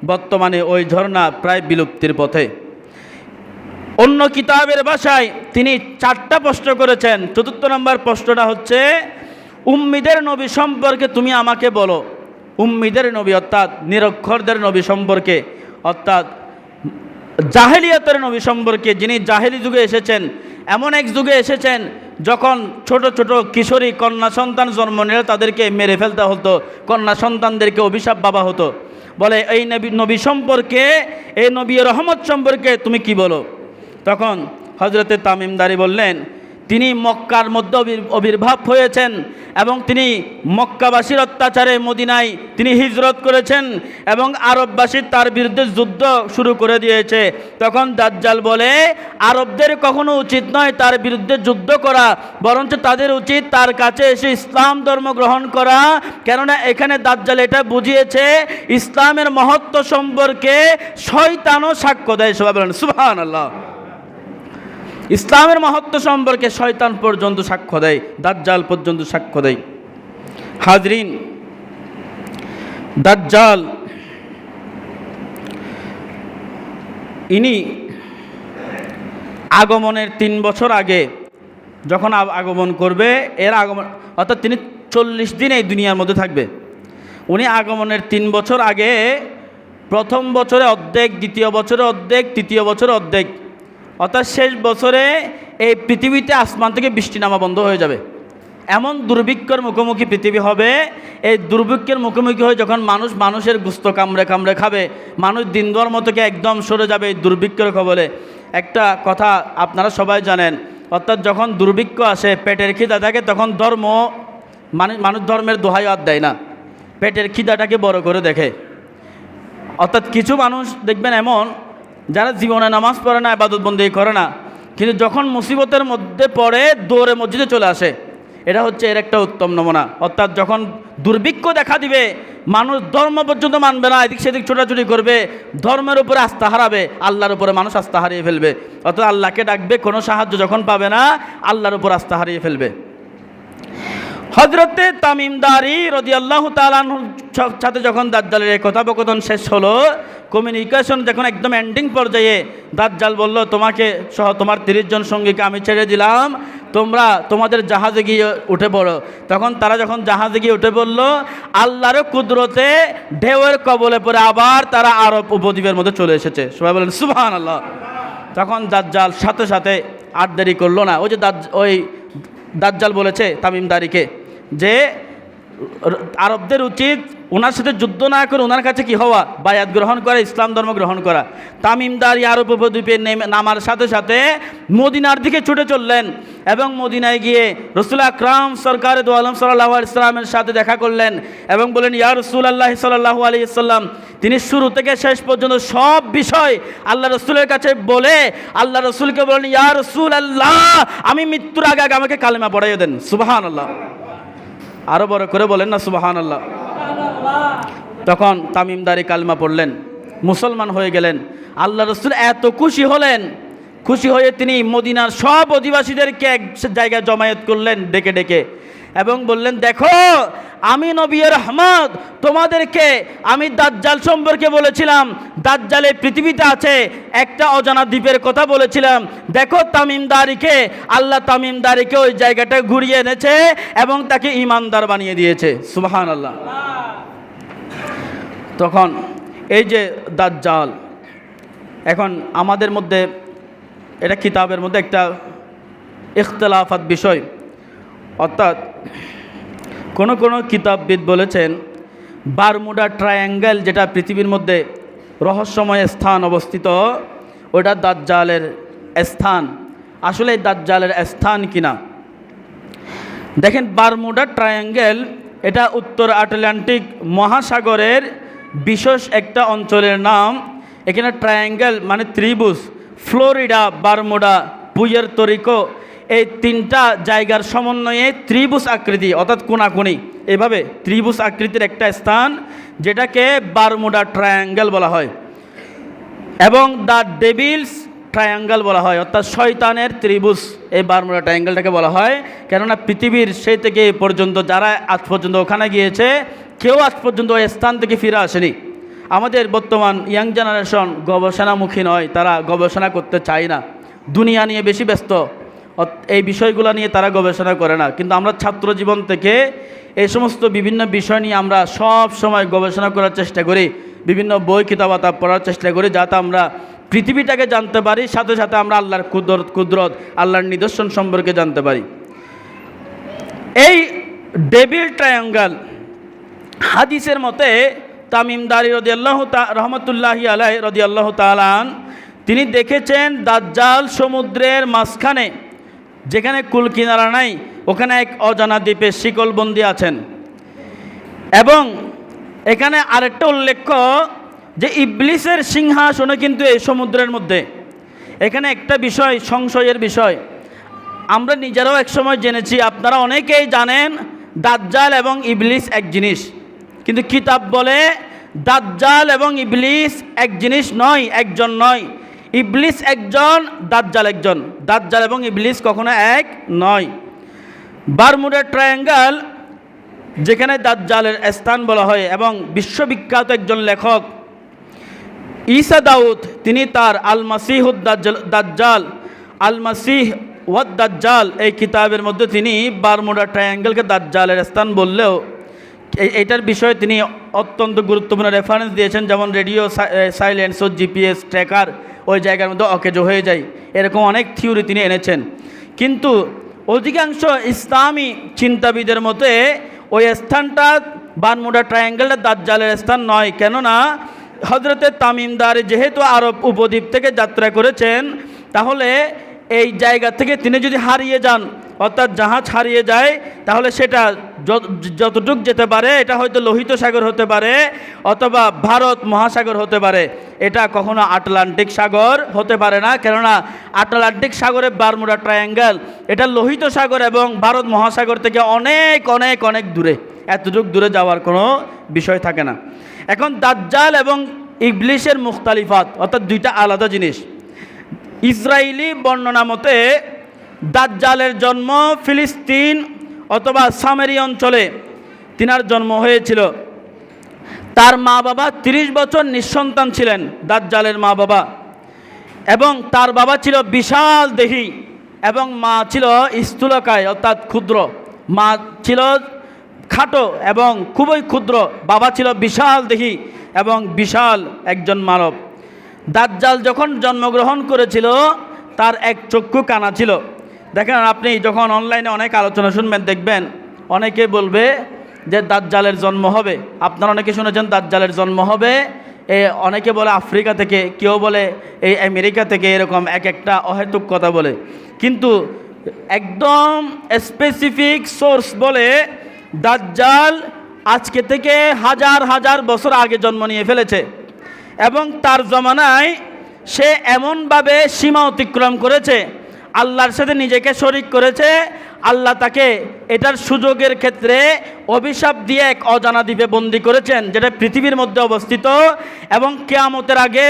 বর্তমানে ওই ঝর্ণা প্রায় বিলুপ্তির পথে। অন্য কিতাবের ভাষায় তিনি 4টা প্রশ্ন করেছেন। 4র্থ নম্বর প্রশ্নটা হচ্ছে, উম্মিদের নবী সম্পর্কে তুমি আমাকে বলো। উম্মিদের নবী অর্থাৎ নিরক্ষরদের নবী সম্পর্কে, অর্থাৎ জাহেলিয়াতের নবী সম্পর্কে, যিনি জাহেলি যুগে এসেছেন, এমন এক যুগে এসেছেন যখন ছোট ছোট কিশোরী কন্যা সন্তান জন্ম নিলে তাদেরকে মেরে ফেলতে হতো, কন্যা সন্তানদেরকে অভিশাপ বাবা হতো। বলে এই নবী সম্পর্কে, এই নবী রহমত সম্পর্কে তুমি কি বলো। তখন হযরতে তামিমদারি বললেন, তিনি মক্কার মধ্যে আবির্ভাব হয়েছেন এবং তিনি মক্কাবাসীর অত্যাচারে মদিনায় তিনি হিজরত করেছেন এবং আরববাসী তার বিরুদ্ধে যুদ্ধ শুরু করে দিয়েছে। তখন দাজ্জাল বলে আরবদের কখনো উচিত নয় তার বিরুদ্ধে যুদ্ধ করা, বরঞ্চ তাদের উচিত তার কাছে এসে ইসলাম ধর্ম গ্রহণ করা। কেননা এখানে দাজ্জাল এটা বুঝিয়েছে ইসলামের মহত্ব সম্পর্কে শয়তানও সাক্ষ্য দেয়। সবাই বলেন সুবহানাল্লাহ। ইসলামের মহত্ব সম্পর্কে শয়তান পর্যন্ত সাক্ষ্য দেয়, দাজ্জাল পর্যন্ত সাক্ষ্য দেয়। হাজরিন, দাজ্জাল ইনি আগমনের 3 বছর আগে যখন আগমন করবে, এর আগমন অর্থাৎ তিনি 40 দিন এই দুনিয়ার মধ্যে থাকবে। উনি আগমনের 3 বছর আগে প্রথম বছরে অর্ধেক, দ্বিতীয় বছরে অর্ধেক, তৃতীয় বছরে অর্ধেক, অর্থাৎ শেষ বছরে এই পৃথিবীতে আসমান থেকে বৃষ্টি নামা বন্ধ হয়ে যাবে। এমন দুর্ভিক্ষের মুখোমুখি পৃথিবী হবে। এই দুর্ভিক্ষের মুখোমুখি হয়ে যখন মানুষের গুস্ত কামড়ে কামড়ে খাবে, মানুষ দিন ধর্ম থেকে একদম সরে যাবে এই দুর্ভিক্ষের খবরে। একটা কথা আপনারা সবাই জানেন, অর্থাৎ যখন দুর্ভিক্ষ আসে, পেটের খিদা থাকে, তখন মানুষ ধর্মের দোহাই আর দেয় না, পেটের খিদাটাকে বড় করে দেখে। অর্থাৎ কিছু মানুষ দেখবেন এমন যারা জীবনে নামাজ পড়ে না, ইবাদত বন্দেগী করে না, কিন্তু যখন মুসিবতের মধ্যে পড়ে দৌড়ে মসজিদে চলে আসে। এটা হচ্ছে এর একটা উত্তম নমুনা। অর্থাৎ যখন দুর্ভিক্ষ দেখা দিবে, মানুষ ধর্ম পর্যন্ত মানবে না, এদিক সেদিক ছোটাছুটি করবে, ধর্মের উপরে আস্থা হারাবে, আল্লাহর উপরে মানুষ আস্থা হারিয়ে ফেলবে। অর্থাৎ আল্লাহকে ডাকবে, কোনো সাহায্য যখন পাবে না, আল্লাহর উপর আস্থা হারিয়ে ফেলবে। হযরতে তামিম দারি রাদিয়াল্লাহু তাআলা আনহুর সাথে যখন দাজ্জালের এই কথোপকথন শেষ হলো, কমিউনিকেশন যখন একদম এন্ডিং পর্যায়ে, দাজ্জাল বলল, তোমাকে সহ তোমার 30 জন সঙ্গীকে আমি ছেড়ে দিলাম, তোমরা তোমাদের জাহাজে গিয়ে উঠে পড়ো। তখন তারা যখন জাহাজে গিয়ে উঠে পড়ল, আল্লাহর কুদরতে ঢেউয়ের কবলে পড়ে আবার তারা আরব উপদ্বীপের মধ্যে চলে এসেছে। সবাই বলেন সুবহানাল্লাহ। তখন দাজ্জাল সাথে সাথে আর দেরি করলো না। ওই দাজ্জাল বলেছে তামিম দারিকে যে আরবদের উচিত ওনার সাথে যুদ্ধ না করে ওনার কাছে কি হওয়া, বায়াত গ্রহণ করা, ইসলাম ধর্ম গ্রহণ করা। তামিম দারি আরব উপদ্বীপে নামার সাথে সাথে মদিনার দিকে ছুটে চললেন এবং মদিনায় গিয়ে রাসূল আকরাম সরকার দু আলম সাল্লাল্লাহু আলাইহি ওয়াসাল্লামের সাথে দেখা করলেন এবং বলেন, ইয়া রাসূলুল্লাহ সাল্লাল্লাহু আলাইহি ওয়াসাল্লাম। তিনি শুরু থেকে শেষ পর্যন্ত সব বিষয় আল্লাহ রসুলের কাছে বলে আল্লাহ রসুলকে বলেন, ইয়া রাসূলুল্লাহ, আমি মৃত্যুর আগে আগে আমাকে কালেমা পড়াইয়ে দেন। সুবহানাল্লাহ। আরো বড় করে বলেন না সুবহানাল্লাহ। তখন তামিম দারি কালেমা পড়লেন, মুসলমান হয়ে গেলেন। আল্লাহ রসুল এত খুশি হলেন, খুশি হয়ে তিনি মদিনার সব অধিবাসীদেরকে এক জায়গায় জমায়েত করলেন ডেকে ডেকে এবং বললেন, দেখো আমি নবী রহমত, তোমাদেরকে আমি দাজ্জাল সম্পর্কে বলেছিলাম, দাজ্জালে পৃথিবীতে আছে, একটা অজানা দ্বীপের কথা বলেছিলাম। দেখো তামিম দারিকে, আল্লাহ তামিম দারিকে ওই জায়গাটা ঘুরিয়ে এনেছে এবং তাকে ঈমানদার বানিয়ে দিয়েছে। সুবহানাল্লাহ। তখন এই যে দাজ্জাল, এখন আমাদের মধ্যে এটা কিতাবের মধ্যে একটা ইখতিলাফাত বিষয়, অর্থাৎ কোনো কিতাববিদ বলেছেন বারমুডা ট্রায়াঙ্গেল যেটা পৃথিবীর মধ্যে রহস্যময় স্থান অবস্থিত, ওটা দাজ্জালের স্থান। আসলে দাজ্জালের স্থান কিনা দেখেন, বারমুডা ট্রায়াঙ্গেল এটা উত্তর আটলান্টিক মহাসাগরের বিশেষ একটা অঞ্চলের নাম। এখানে ট্রায়াঙ্গেল মানে ত্রিভুজ, ফ্লোরিডা, বারমুডা, পুয়ের্তো রিকো, এই 3টা জায়গার সমন্বয়ে ত্রিভুজ আকৃতি, অর্থাৎ কোনাকুনি, এভাবে ত্রিভুজ আকৃতির একটা স্থান যেটাকে বারমুডা ট্রায়াঙ্গেল বলা হয় এবং দ্য ডেভিলস ট্রায়াঙ্গেল বলা হয়, অর্থাৎ শয়তানের ত্রিভুজ। এই বারমুডা ট্রায়াঙ্গেলটাকে বলা হয় কেননা পৃথিবীর সেই থেকে এ পর্যন্ত যারা আজ পর্যন্ত ওখানে গিয়েছে, কেউ আজ পর্যন্ত ওই স্থান থেকে ফিরে আসেনি। আমাদের বর্তমান ইয়াং জেনারেশন গবেষণামুখী নয়, তারা গবেষণা করতে চায় না, দুনিয়া নিয়ে বেশি ব্যস্ত, এই বিষয়গুলো নিয়ে তারা গবেষণা করে না। কিন্তু আমরা ছাত্র জীবন থেকে এই সমস্ত বিভিন্ন বিষয় নিয়ে আমরা সব সময় গবেষণা করার চেষ্টা করি, বিভিন্ন বই কিতাবাতা পড়ার চেষ্টা করি, যাতে আমরা পৃথিবীটাকে জানতে পারি, সাথে সাথে আমরা আল্লাহর কুদরত, আল্লাহর নিদর্শন সম্পর্কে জানতে পারি। এই ডেভিল ট্রায়াঙ্গেল হাদিসের মতে তামিম দারি রহমতুল্লাহি আলাইহি রাদিয়াল্লাহু তাআলা তিনি দেখেছেন দাজ্জাল সমুদ্রের মাঝখানে যেখানে কুল কিনারা নাই, ওখানে এক অজানা দ্বীপে শিকলবন্দি আছেন। এবং এখানে আরেকটা উল্লেখ্য যে ইবলিসের সিংহাসনও কিন্তু এই সমুদ্রের মধ্যে। এখানে একটা বিষয়, সংশয়ের বিষয়, আমরা নিজেরাও একসময় জেনেছি, আপনারা অনেকেই জানেন দাজ্জাল এবং ইবলিস এক জিনিস, কিন্তু কিতাব বলে দাজ্জাল এবং ইবলিস এক জিনিস নয়, একজন নয়। ইবলিস একজন, দাজ্জাল একজন। দাজ্জাল এবং ইবলিস কখনো এক নয়। বারমুডা ট্রায়াঙ্গল, যেখানে দাজ্জালের স্থান বলা হয়, এবং বিশ্ববিখ্যাত একজন লেখক ঈসা দাউদ, তিনি তার আল মাসিহুদ দাজ্জাল, আল মাসিহ ওয়াদ দাজ্জাল এই কিতাবের মধ্যে তিনি বারমুডা ট্রায়াঙ্গলকে দাজ্জালের স্থান বললেও এইটার বিষয়ে তিনি অত্যন্ত গুরুত্বপূর্ণ রেফারেন্স দিয়েছেন, যেমন রেডিও সাইলেন্স ও জিপিএস ট্র্যাকার ওই জায়গার মধ্যে অকেজো হয়ে যায়, এরকম অনেক থিওরি তিনি এনেছেন। কিন্তু অধিকাংশ ইসলামী চিন্তাবিদের মতে ওই স্থানটা বারমুডা ট্রায়াঙ্গলটা দাজ্জালের স্থান নয়। কেননা হজরতে তামিমদার যেহেতু আরব উপদ্বীপ থেকে যাত্রা করেছেন, তাহলে এই জায়গা থেকে তিনি যদি হারিয়ে যান, অর্থাৎ জাহাজ হারিয়ে যায়, তাহলে সেটা যতটুক যেতে পারে এটা হয়তো লোহিত সাগর হতে পারে অথবা ভারত মহাসাগর হতে পারে, এটা কখনো আটলান্টিক সাগর হতে পারে না। কেননা আটলান্টিক সাগরে বারমুডা ট্রায়াঙ্গল, এটা লোহিত সাগর এবং ভারত মহাসাগর থেকে অনেক অনেক অনেক দূরে, এতটুকু দূরে যাওয়ার কোনো বিষয় থাকে না। এখন দাজ্জাল এবং ইবলিসের মুখতালিফাত, অর্থাৎ দুইটা আলাদা জিনিস। ইসরায়েলি বর্ণনা মতে দাজ্জালের জন্ম ফিলিস্তিন অথবা সামেরি অঞ্চলে তিনার জন্ম হয়েছিল। তার মা বাবা 30 বছর নিঃসন্তান ছিলেন, দাজ্জালের মা বাবা, এবং তার বাবা ছিল বিশাল দেহী এবং মা ছিল স্থূলকায় অর্থাৎ ক্ষুদ্র। মা ছিল খাটো এবং খুবই ক্ষুদ্র, বাবা ছিল বিশাল দেহী এবং বিশাল একজন মানব। দাজ্জাল যখন জন্মগ্রহণ করেছিল তার এক চক্ষু কানা ছিল। দেখেন, আপনি যখন অনলাইনে অনেক আলোচনা শুনবেন, দেখবেন অনেকে বলবে যে দাজ্জালের জন্ম হবে। আপনারা অনেকে শুনেছেন দাজ্জালের জন্ম হবে, অনেকে বলে আফ্রিকা থেকে, কেউ বলে এই আমেরিকা থেকে, এরকম এক একটা অহেতুক কথা বলে। কিন্তু একদম স্পেসিফিক সোর্স বলে দাজ্জাল আজকে থেকে হাজার হাজার বছর আগে জন্ম নিয়ে ফেলেছে এবং তার জমানায় সে এমনভাবে সীমা অতিক্রম করেছে, আল্লাহর সাথে নিজেকে শরিক করেছে। আল্লাহ তাকে এটার সুযোগের ক্ষেত্রে অভিশাপ দিয়ে এক অজানা দ্বীপে বন্দী করেছেন, যেটা পৃথিবীর মধ্যে অবস্থিত। এবং কিয়ামতের আগে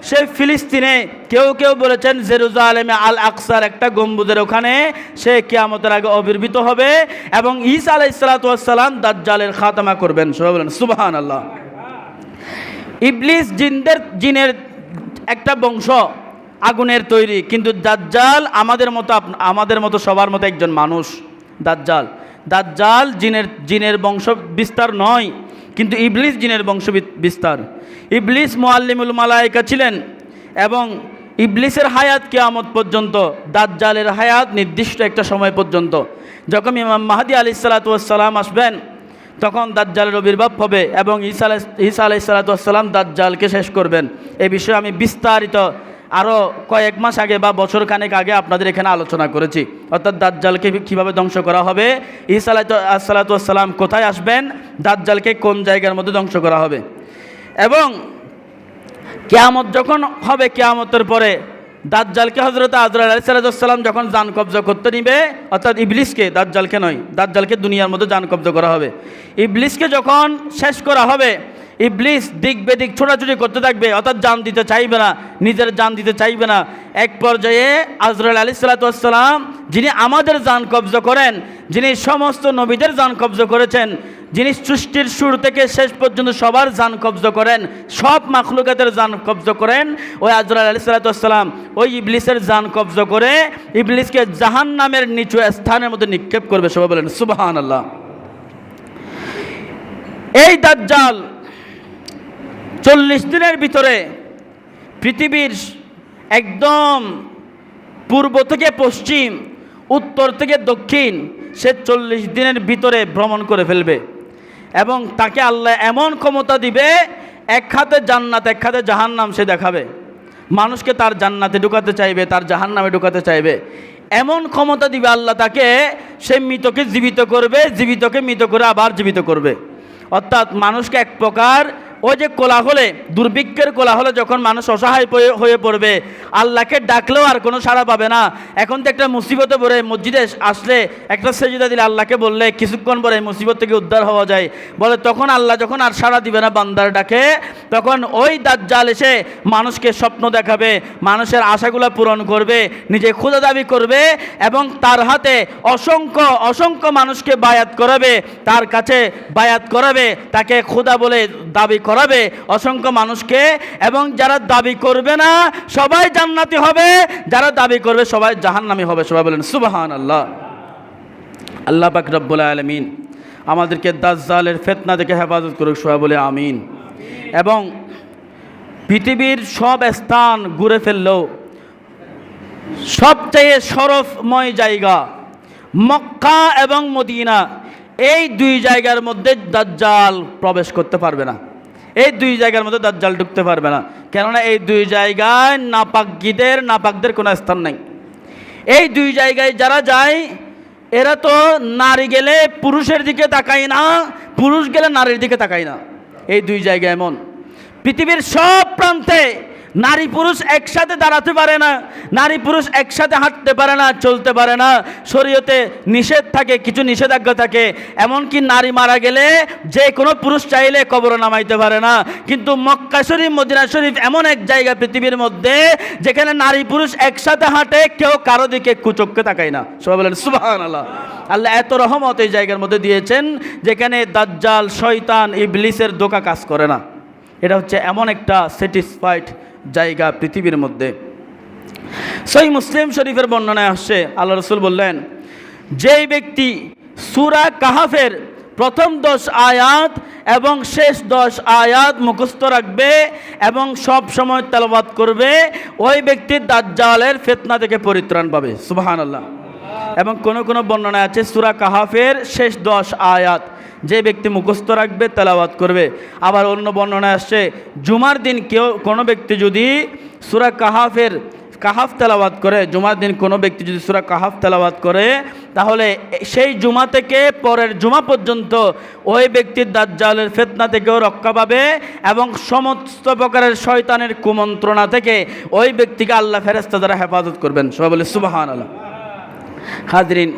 সে ফিলিস্তিনে, কেউ কেউ বলেছেন জেরুজালেমে আল আকসার একটা গম্বুজের ওখানে সে কিয়ামতের আগে আবির্ভূত হবে এবং ঈসা আলাইহিস সালাতু ওয়াস সালাম দাজ্জালের খাতামা করবেন। সবাই বলেন সুবহানাল্লাহ। ইবলিস জিনের একটা বংশ, আগুনের তৈরি, কিন্তু দাজ্জাল আমাদের মতো সবার মতো একজন মানুষ। দাজ্জাল জিনের বংশ বিস্তার নয়, কিন্তু ইবলিস জিনের বংশ বিস্তার। ইবলিস মুআল্লিমুল মালায়েকা ছিলেন এবং ইবলিসের হায়াত কিয়ামত পর্যন্ত, দাজ্জালের হায়াত নির্দিষ্ট একটা সময় পর্যন্ত। যখন ইমাম মাহদী আলাইহিস সালাতু ওয়াস সালাম আসবেন, তখন দাজ্জালের আবির্ভাব হবে এবং ঈসা আলাইহিস সালাতু ওয়াস সালাম দাজ্জালকে শেষ করবেন। এই বিষয়ে আমি বিস্তারিত আরও কয়েক মাস আগে বা বছর খানেক আগে আপনাদের এখানে আলোচনা করেছি। অর্থাৎ দাজ্জালকে কীভাবে ধ্বংস করা হবে, ঈসা আলাইহিস সালাতু ওয়াস সালাম কোথায় আসবেন, দাজ্জালকে কোন জায়গার মধ্যে ধ্বংস করা হবে। এবং কিয়ামত যখন হবে, কিয়ামতের পরে দাজ্জালকে হযরত আজরাইল আলাইহিস সালাম যখন জান কবজা করতে নিবে, অর্থাৎ ইবলিসকে, দাজ্জালকে নয়, দাজ্জালকে দুনিয়ার মধ্যে জান কবজা করা হবে। ইবলিসকে যখন শেষ করা হবে, ইবলিস দিক বেদিক ছোটাছুটি করতে থাকবে, অর্থাৎ জান দিতে চাইবে না, নিজের জান দিতে চাইবে না। এক পর্যায়ে আজরাইল আলাইহিস সালাম, যিনি আমাদের জান কবজা করেন, যিনি সমস্ত নবীদের জান কবজা করেছেন, যিনি সৃষ্টির শুরু থেকে শেষ পর্যন্ত সবার জান কবজা করেন, সব মাখলুকাতের জান কবজা করেন, ওই আজরাইল আলাইহিস সালাম ওই ইবলিসের জান কবজা করে ইবলিসকে জাহান্নামের নিচু স্থানের মধ্যে নিক্ষেপ করবে। সবাই বলেন সুবহানাল্লাহ। এই দাজ্জাল 40 দিনের ভিতরে পৃথিবীর একদম পূর্ব থেকে পশ্চিম, উত্তর থেকে দক্ষিণ, সে 40 দিনের ভিতরে ভ্রমণ করে ফেলবে এবং তাকে আল্লাহ এমন ক্ষমতা দিবে, এক হাতে জান্নাত এক হাতে জাহান্নাম সে দেখাবে। মানুষকে তার জান্নাতে ঢুকাতে চাইবে, তার জাহান্নামে ঢুকাতে চাইবে। এমন ক্ষমতা দিবে আল্লাহ তাকে, সে মৃতকে জীবিত করবে, জীবিতকে মৃত করে আবার জীবিত করবে। অর্থাৎ মানুষকে এক প্রকার ওই যে কোলাহলে, দুর্ভিক্ষের কোলাহলে যখন মানুষ অসহায় হয়ে পড়বে, আল্লাহকে ডাকলেও আর কোনো সাড়া পাবে না। এখন তো একটা মুসিবতে পড়ে মসজিদে আসলে একটা সেজদা দিলে, আল্লাহকে বললে কিছুক্ষণ পরে মুসিবত থেকে উদ্ধার হওয়া যায়, বলে তখন আল্লাহ যখন আর সাড়া দিবে না বান্দার ডাকে, তখন ওই দাজ্জাল এসে মানুষকে স্বপ্ন দেখাবে, মানুষের আশাগুলো পূরণ করবে, নিজে খোদা দাবি করবে এবং তার হাতে অসংখ্য অসংখ্য মানুষকে বায়াত করাবে, তার কাছে বায়াত করাবে, তাকে খোদা বলে দাবি করাবে অসংখ্য মানুষকে। এবং যারা দাবি করবে না সবাই জান্নাতি হবে, যারা দাবি করবে সবাই জাহান্নামী হবে। সবাই বলেন সুবহানাল্লাহ। আল্লাহ পাক রব্বুল আলামিন আমাদেরকে দাজ্জালের ফিতনা থেকে হেফাজত করুক। সবাই বলে আমিন। এবং পৃথিবীর সব স্থান ঘুরে ফেললেও সবচেয়ে শরফময় জায়গা মক্কা এবং মদিনা, এই দুই জায়গার মধ্যে দাজ্জাল প্রবেশ করতে পারবে না। এই দুই জায়গার মধ্যে দাজ্জাল ঢুকতে পারবে না, কেননা এই দুই জায়গায় নাপাকদের কোনো স্থান নাই। এই দুই জায়গায় যারা যায় এরা তো নারী গেলে পুরুষের দিকে তাকায় না, পুরুষ গেলে নারীর দিকে তাকায় না। এই দুই জায়গা এমন, পৃথিবীর সব প্রান্তে নারী পুরুষ একসাথে দাঁড়াতে পারে না, নারী পুরুষ একসাথে হাঁটতে পারে না, চলতে পারে না। শরীয়তে নিষেধ থাকে, কিছু নিষেধাজ্ঞা থাকে। এমনকি নারী মারা গেলে যে কোনো পুরুষ চাইলে কবরে নামাইতে পারে না। কিন্তু মক্কা শরীফ মদিনা শরীফ এমন এক জায়গা পৃথিবীর মধ্যে যেখানে নারী পুরুষ একসাথে হাঁটে, কেউ কারো দিকে কুচক্কে তাকায় না। সবাই বলেন সুবহানাল্লাহ। আল্লাহ এত রহমত এই জায়গার মধ্যে দিয়েছেন যেখানে দাজ্জাল, শয়তান, ইবলিসের ধোঁকা কাজ করে না। এটা হচ্ছে এমন একটা স্যাটিসফাইড জায়গা পৃথিবীর মধ্যে। সহিহ মুসলিম শরীফের বর্ণনায় আসছে, আল্লাহ রাসূল বললেন, যেই ব্যক্তি সূরা কাহাফের প্রথম 10 আয়াত এবং শেষ 10 আয়াত মুখস্থ রাখবে এবং সব সময় তেলাওয়াত করবে, ওই ব্যক্তি দাজ্জালের ফিতনা থেকে পরিত্রাণ পাবে। সুবহানাল্লাহ। এবং কোন কোন বর্ণনায় আছে সূরা কাহাফের শেষ 10 আয়াত যে ব্যক্তি মুখস্থ রাখবে, তেলাওয়াত করবে। আবার অন্য বর্ণনায় আসছে জুমার দিন কোনো ব্যক্তি যদি সূরা কাহাফ তেলাওয়াত করে, জুমার দিন কোনো ব্যক্তি যদি সূরা কাহাফ তেলাওয়াত করে, তাহলে সেই জুমা থেকে পরের জুমা পর্যন্ত ওই ব্যক্তির দাজ্জালের ফিতনা থেকেও রক্ষা পাবে এবং সমস্ত প্রকারের শয়তানের কুমন্ত্রণা থেকে ওই ব্যক্তিকে আল্লাহ ফেরেশতা দ্বারা হেফাজত করবেন। সবাই বলে সুবহানাল্লাহ। হাজরিন,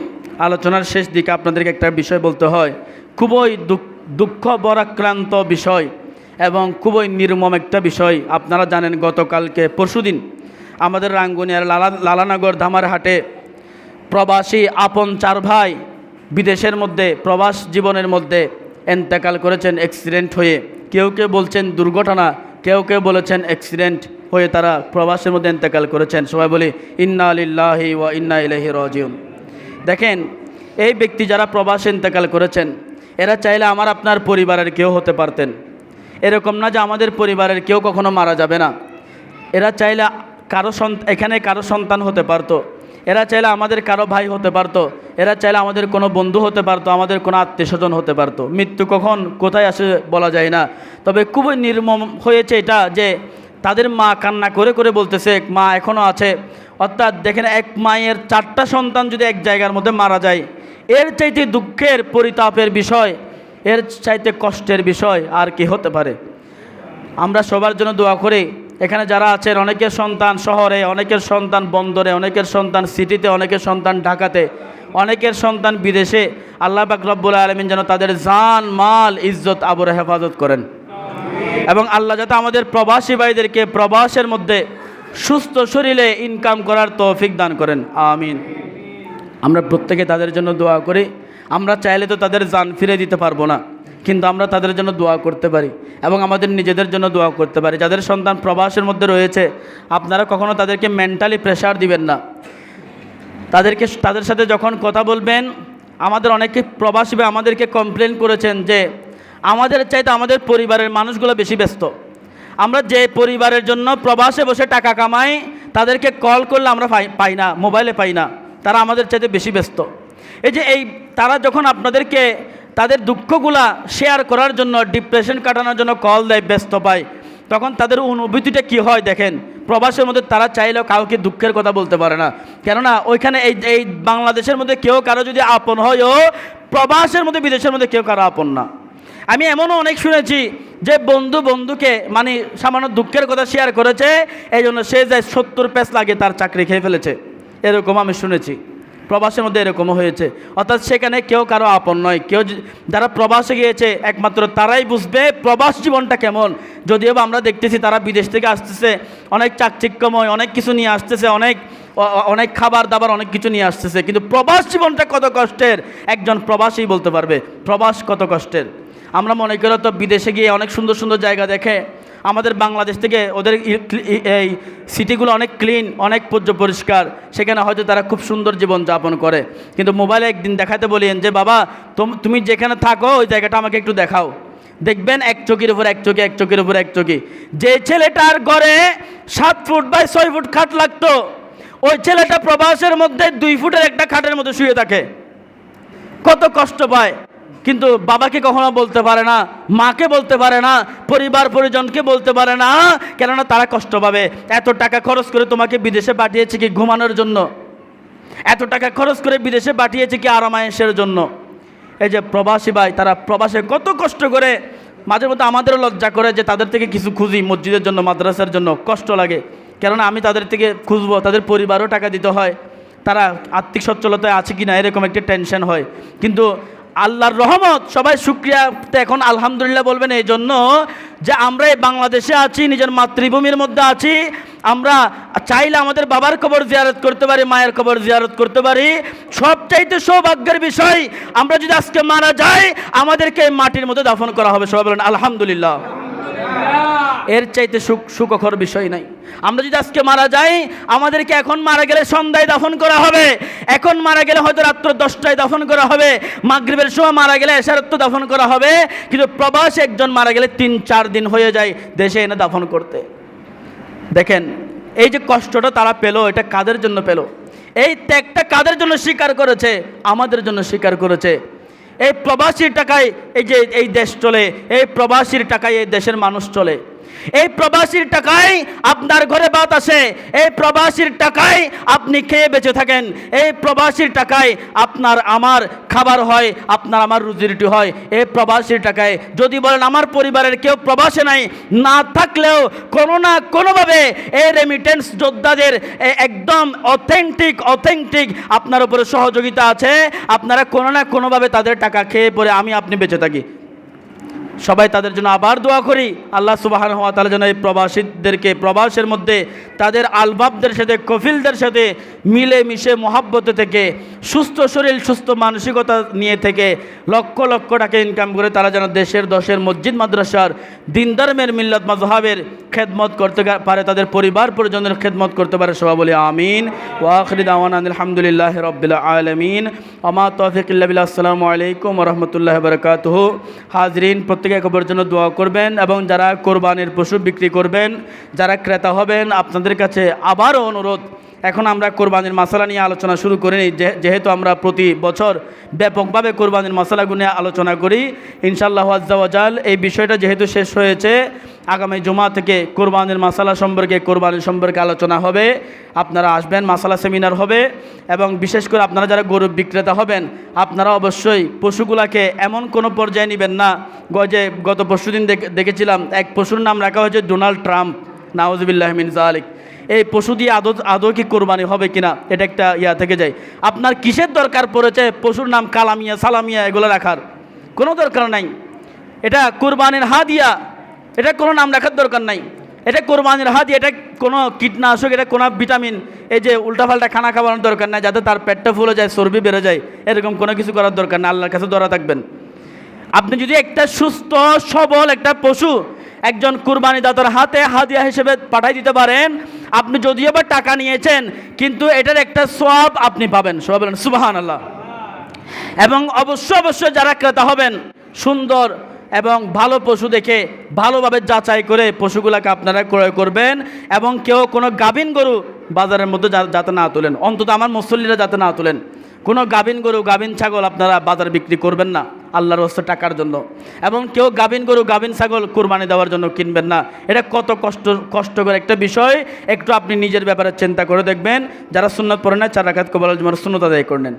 আলোচনার শেষ দিকে আপনাদেরকে একটা বিষয় বলতে হয়, খুবই দুঃখ বরাক্রান্ত বিষয় এবং খুবই নির্মম একটা বিষয়। আপনারা জানেন গতকালকে পরশুদিন আমাদের রাঙ্গুনিয়ার লালানগর ধামারহাটে প্রবাসী আপন 4 ভাই বিদেশের মধ্যে প্রবাস জীবনের মধ্যে ইন্তেকাল করেছেন অ্যাক্সিডেন্ট হয়ে। কেউ কেউ বলছেন দুর্ঘটনা, কেউ কেউ বলেছেন অ্যাক্সিডেন্ট হয়ে তারা প্রবাসের মধ্যে ইন্তেকাল করেছেন। সবাই বলি ইন্না লিল্লাহি ওয়া ইন্না ইলাইহি রাজিউন। দেখেন, এই ব্যক্তি যারা প্রবাসে ইন্তেকাল করেছেন, এরা চাইলে আমার আপনার পরিবারের কেউ হতে পারতেন। এরকম না যে আমাদের পরিবারের কেউ কখনো মারা যাবে না। এরা চাইলে এখানে কারো সন্তান হতে পারতো, এরা চাইলে আমাদের কারো ভাই হতে পারতো, এরা চাইলে আমাদের কোনো বন্ধু হতে পারতো, আমাদের কোনো আত্মীয় স্বজন হতে পারতো। মৃত্যু কখন কোথায় আসে বলা যায় না। তবে খুবই নির্মম হয়েছে এটা যে তাদের মা কান্না করে করে বলতেছে, মা এখনও আছে। অর্থাৎ দেখেন, এক মায়ের 4টা সন্তান যদি এক জায়গার মধ্যে মারা যায়, এর চাইতে দুঃখের পরিতাপের বিষয়, এর চাইতে কষ্টের বিষয় আর কি হতে পারে। আমরা সবার জন্য দোয়া করি। এখানে যারা আছেন অনেকের সন্তান শহরে, অনেকের সন্তান বন্দরে, অনেকের সন্তান সিটিতে, অনেকের সন্তান ঢাকাতে, অনেকের সন্তান বিদেশে। আল্লাহ পাক রব্বুল আলামিন যেন তাদের জান মাল ইজ্জত আবরে হেফাজত করেন এবং আল্লাহ যাতে আমাদের প্রবাসী ভাইদেরকে প্রবাসের মধ্যে সুস্থ শরীরে ইনকাম করার তৌফিক দান করেন। আমিন। আমরা প্রত্যেকে তাদের জন্য দোয়া করি। আমরা চাইলে তো তাদের জান ফিরে দিতে পারবো না, কিন্তু আমরা তাদের জন্য দোয়া করতে পারি এবং আমাদের নিজেদের জন্য দোয়া করতে পারি। যাদের সন্তান প্রবাসের মধ্যে রয়েছে, আপনারা কখনো তাদেরকে মেন্টালি প্রেশার দিবেন না। তাদের সাথে যখন কথা বলবেন, আমাদের অনেকে প্রবাসী আমাদেরকে কমপ্লেন করেছেন যে আমাদের চাইতে আমাদের পরিবারের মানুষগুলো বেশি ব্যস্ত। আমরা যে পরিবারের জন্য প্রবাসে বসে টাকা কামাই, তাদেরকে কল করলে আমরা পাই না, মোবাইলে পাই না। তারা আমাদের চাইতে বেশি ব্যস্ত। তারা যখন আপনাদেরকে তাদের দুঃখগুলা শেয়ার করার জন্য, ডিপ্রেশন কাটানোর জন্য কল দেয়, ব্যস্ত পায়, তখন তাদের অনুভূতিটা কি হয় দেখেন। প্রবাসের মধ্যে তারা চাইলেও কাউকে দুঃখের কথা বলতে পারে না, কেননা ওইখানে এই বাংলাদেশের মধ্যে কেউ কারো যদি আপন হয়ও, প্রবাসের মধ্যে বিদেশের মধ্যে কেউ কারো আপন না। আমি এমনও অনেক শুনেছি যে বন্ধুকে মানে সামান্য দুঃখের কথা শেয়ার করেছে, এই জন্য সে যায় 70 প্যাচ লাগে তার চাকরি খেয়ে ফেলেছে, এরকম আমি শুনেছি। প্রবাসের মধ্যে এরকমও হয়েছে, অর্থাৎ সেখানে কেউ কারো আপন নয়। যারা প্রবাসে গিয়েছে একমাত্র তারাই বুঝবে প্রবাস জীবনটা কেমন। যদিও আমরা দেখতেছি তারা বিদেশ থেকে আসতেছে অনেক চাকচিক্যময়, অনেক কিছু নিয়ে আসতেছে, অনেক খাবার দাবার অনেক কিছু নিয়ে আসতেছে, কিন্তু প্রবাস জীবনটা কত কষ্টের একজন প্রবাসী বলতে পারবে। প্রবাস কত কষ্টের। আমরা মনে করি তো বিদেশে গিয়ে অনেক সুন্দর সুন্দর জায়গা দেখে, আমাদের বাংলাদেশ থেকে ওদের এই সিটিগুলো অনেক ক্লিন, অনেক পরিষ্কার, সেখানে হয়তো তারা খুব সুন্দর জীবনযাপন করে। কিন্তু মোবাইলে একদিন দেখাতে বলেন যে বাবা তুমি যেখানে থাকো ওই জায়গাটা আমাকে একটু দেখাও, দেখবেন এক চোখের উপর এক চোখে, এক চোখের উপর এক চোখে। যে ছেলেটার ঘরে 7 ফুট বাই 6 ফুট খাট লাগতো, ওই ছেলেটা প্রবাসের মধ্যে 2 ফুটের একটা খাটের মধ্যে শুয়ে থাকে, কত কষ্ট পায়। কিন্তু বাবাকে কখনো বলতে পারে না, মাকে বলতে পারে না, পরিবার পরিজনকে বলতে পারে না, কেননা তারা কষ্ট পাবে। এত টাকা খরচ করে তোমাকে বিদেশে পাঠিয়েছে কি ঘুমানোর জন্য? এত টাকা খরচ করে বিদেশে পাঠিয়েছে কি আরামায়েশের জন্য? এই যে প্রবাসী ভাই, তারা প্রবাসে কত কষ্ট করে, মাঝে মধ্যে আমাদেরও লজ্জা করে যে তাদের থেকে কিছু খুঁজি মসজিদের জন্য, মাদ্রাসার জন্য, কষ্ট লাগে। কেননা আমি তাদের থেকে খুঁজবো, তাদের পরিবারও টাকা দিতে হয়, তারা আর্থিক সচ্ছলতায় আছে কি না এরকম একটা টেনশন হয়। কিন্তু আল্লাহর রহমত, সবাই শুকরিয়া এখন আলহামদুলিল্লাহ বলবেন এই জন্য যে আমরা এই বাংলাদেশে আছি, নিজের মাতৃভূমির মধ্যে আছি। আমরা চাইলে আমাদের বাবার কবর জিয়ারত করতে পারি, মায়ের কবর জিয়ারত করতে পারি। সবচাইতে সৌভাগ্যের বিষয়, আমরা যদি আজকে মারা যাই আমাদেরকে মাটির মধ্যে দাফন করা হবে। সবাই বলেন আলহামদুলিল্লাহ। এর চাইতে সুখকর বিষয় নাই। আমরা যদি আজকে মারা যাই, আমাদেরকে এখন মারা গেলে সন্ধ্যায় দাফন করা হবে, এখন মারা গেলে হয়তো রাত্র 10টায় দাফন করা হবে, মাগরিবের সময় মারা গেলে এশারাত দাফন করা হবে। কিন্তু প্রবাসে একজন মারা গেলে 3-4 দিন হয়ে যায় দেশে এনে দাফন করতে। দেখেন এই যে কষ্টটা তারা পেল, এটা কাদের জন্য পেল? এই ত্যাগটা কাদের জন্য স্বীকার করেছে? আমাদের জন্য স্বীকার করেছে। এই প্রবাসীর টাকায় এই দেশ চলে, এই প্রবাসীর টাকায় এই দেশের মানুষ চলে, এই প্রবাসীর টাকায় আপনার ঘরে ভাত আসে, এই প্রবাসীর টাকায় আপনি খেয়ে বেঁচে থাকেন, এই প্রবাসীর টাকায় আপনার আমার খাবার হয়, আপনার আমার রুজি রুটি হয় এই প্রবাসীর টাকায়। যদি বলেন আমার পরিবারের কেউ প্রবাসে নাই, না থাকলেও কোনো না কোনোভাবে এই রেমিটেন্স যোদ্ধাদের একদম অথেন্টিক আপনার উপরে সহযোগিতা আছে, আপনারা কোনো না কোনোভাবে তাদের টাকা খেয়ে পরে আপনি বেঁচে থাকি। সবাই তাদের জন্য আবার দোয়া করি, আল্লাহ সুবহানাহু ওয়া তাআলা যেন এই প্রবাসীদেরকে প্রবাসের মধ্যে তাদের আলবাবদের সাথে, কফিলদের সাথে মিলে মিশে মহাব্বতে থেকে, সুস্থ শরীর সুস্থ মানসিকতা নিয়ে থেকে লক্ষ লক্ষ টাকা ইনকাম করে তারা যেন দেশের দশের মসজিদ মাদ্রাসার দিন ধর্মের মিল্লাত মাযহাবের খেদমত করতে পারে, তাদের পরিবার পরিজনের খেদমত করতে পারে। সবাই বলি আমিন। ওয়া আখিরু দাওয়ানা আলহামদুলিল্লাহি রাব্বিল আলামিন। আমা তাওফীক ইল্লা বিল্লাহ। আসসালামু আলাইকুম ওয়া রাহমাতুল্লাহি ওয়া বারাকাতুহু। হাজরিন, প্রত্যেকে কবরের জন্য দোয়া করবেন এবং যারা কোরবানির পশু বিক্রি করবেন, যারা ক্রেতা হবেন, আপনাদের কাছে আবারও অনুরোধ, এখন আমরা কোরবানির মশলা নিয়ে আলোচনা শুরু করিনি, যেহেতু আমরা প্রতি বছর ব্যাপকভাবে কোরবানির মশলাগুলো নিয়ে আলোচনা করি। ইনশাআল্লাহু আজ্জা ওয়া জাল এই বিষয়টা যেহেতু শেষ হয়েছে, আগামী জুমা থেকে কোরবানির মশলা সম্পর্কে, কোরবানির সম্পর্কে আলোচনা হবে। আপনারা আসবেন, মশলা সেমিনার হবে। এবং বিশেষ করে আপনারা যারা গরু বিক্রেতা হবেন, আপনারা অবশ্যই পশুগুলাকে এমন কোনো পর্যায়ে নেবেন না। গত পরশুদিন দেখেছিলাম এক পশুর নাম রাখা হয়েছে ডোনাল্ড ট্রাম্প, নাউজুবিল্লাহি মিন যালিক। এই পশু দিয়ে আদৌ কি কোরবানি হবে কিনা, এটা একটা থেকে যায়। আপনার কিসের দরকার পড়েছে পশুর নাম কালামিয়া, সালামিয়া এগুলো রাখার? কোনো দরকার নাই। এটা কোরবানির হাদিয়া, এটা কোনো নাম রাখার দরকার নাই। এটা কোরবানির হাদিয়া, এটা কোনো কীটনাশক, এটা কোনো ভিটামিন, এই যে উল্টাপাল্টা খানা খাওয়ানোর দরকার নাই যাতে তার পেটটা ফুলে যায়, চর্বি বেড়ে যায়, এরকম কোনো কিছু করার দরকার না। আল্লাহর কাছে ধরা থাকবেন। আপনি যদি একটা সুস্থ সবল একটা পশু একজন কুরবানিদাতার হাতে হাদিয়া হিসেবে পাঠাই দিতে পারেন, আপনি যদিও বা টাকা নিয়েছেন, কিন্তু এটার একটা সওয়াব আপনি পাবেন। সবাই বলেন সুবহানাল্লাহ। এবং অবশ্যই যারা ক্রেতা হবেন, সুন্দর এবং ভালো পশু দেখে ভালোভাবে যাচাই করে পশুগুলাকে আপনারা ক্রয় করবেন। এবং কেউ কোনো গাভীন গরু বাজারের মধ্যে যাতে না তোলেন, অন্তত আমার মুসল্লিরা যাতে না তোলেন। কোনো গাভিন গরু গাভিন ছাগল আপনারা বাজার বিক্রি করবেন না আল্লাহর ওয়াস্তে টাকার জন্য, এবং কেউ গাভিন গরু গাভিন ছাগল কুরবানি দেওয়ার জন্য কিনবেন না। এটা কত কষ্টকর একটা বিষয়, একটু আপনি নিজের ব্যাপারে চিন্তা করে দেখবেন। যারা সুন্নাত পড়েন না 4 রাকাত কবুল জুমার সুন্নাত আদায় করে নেন।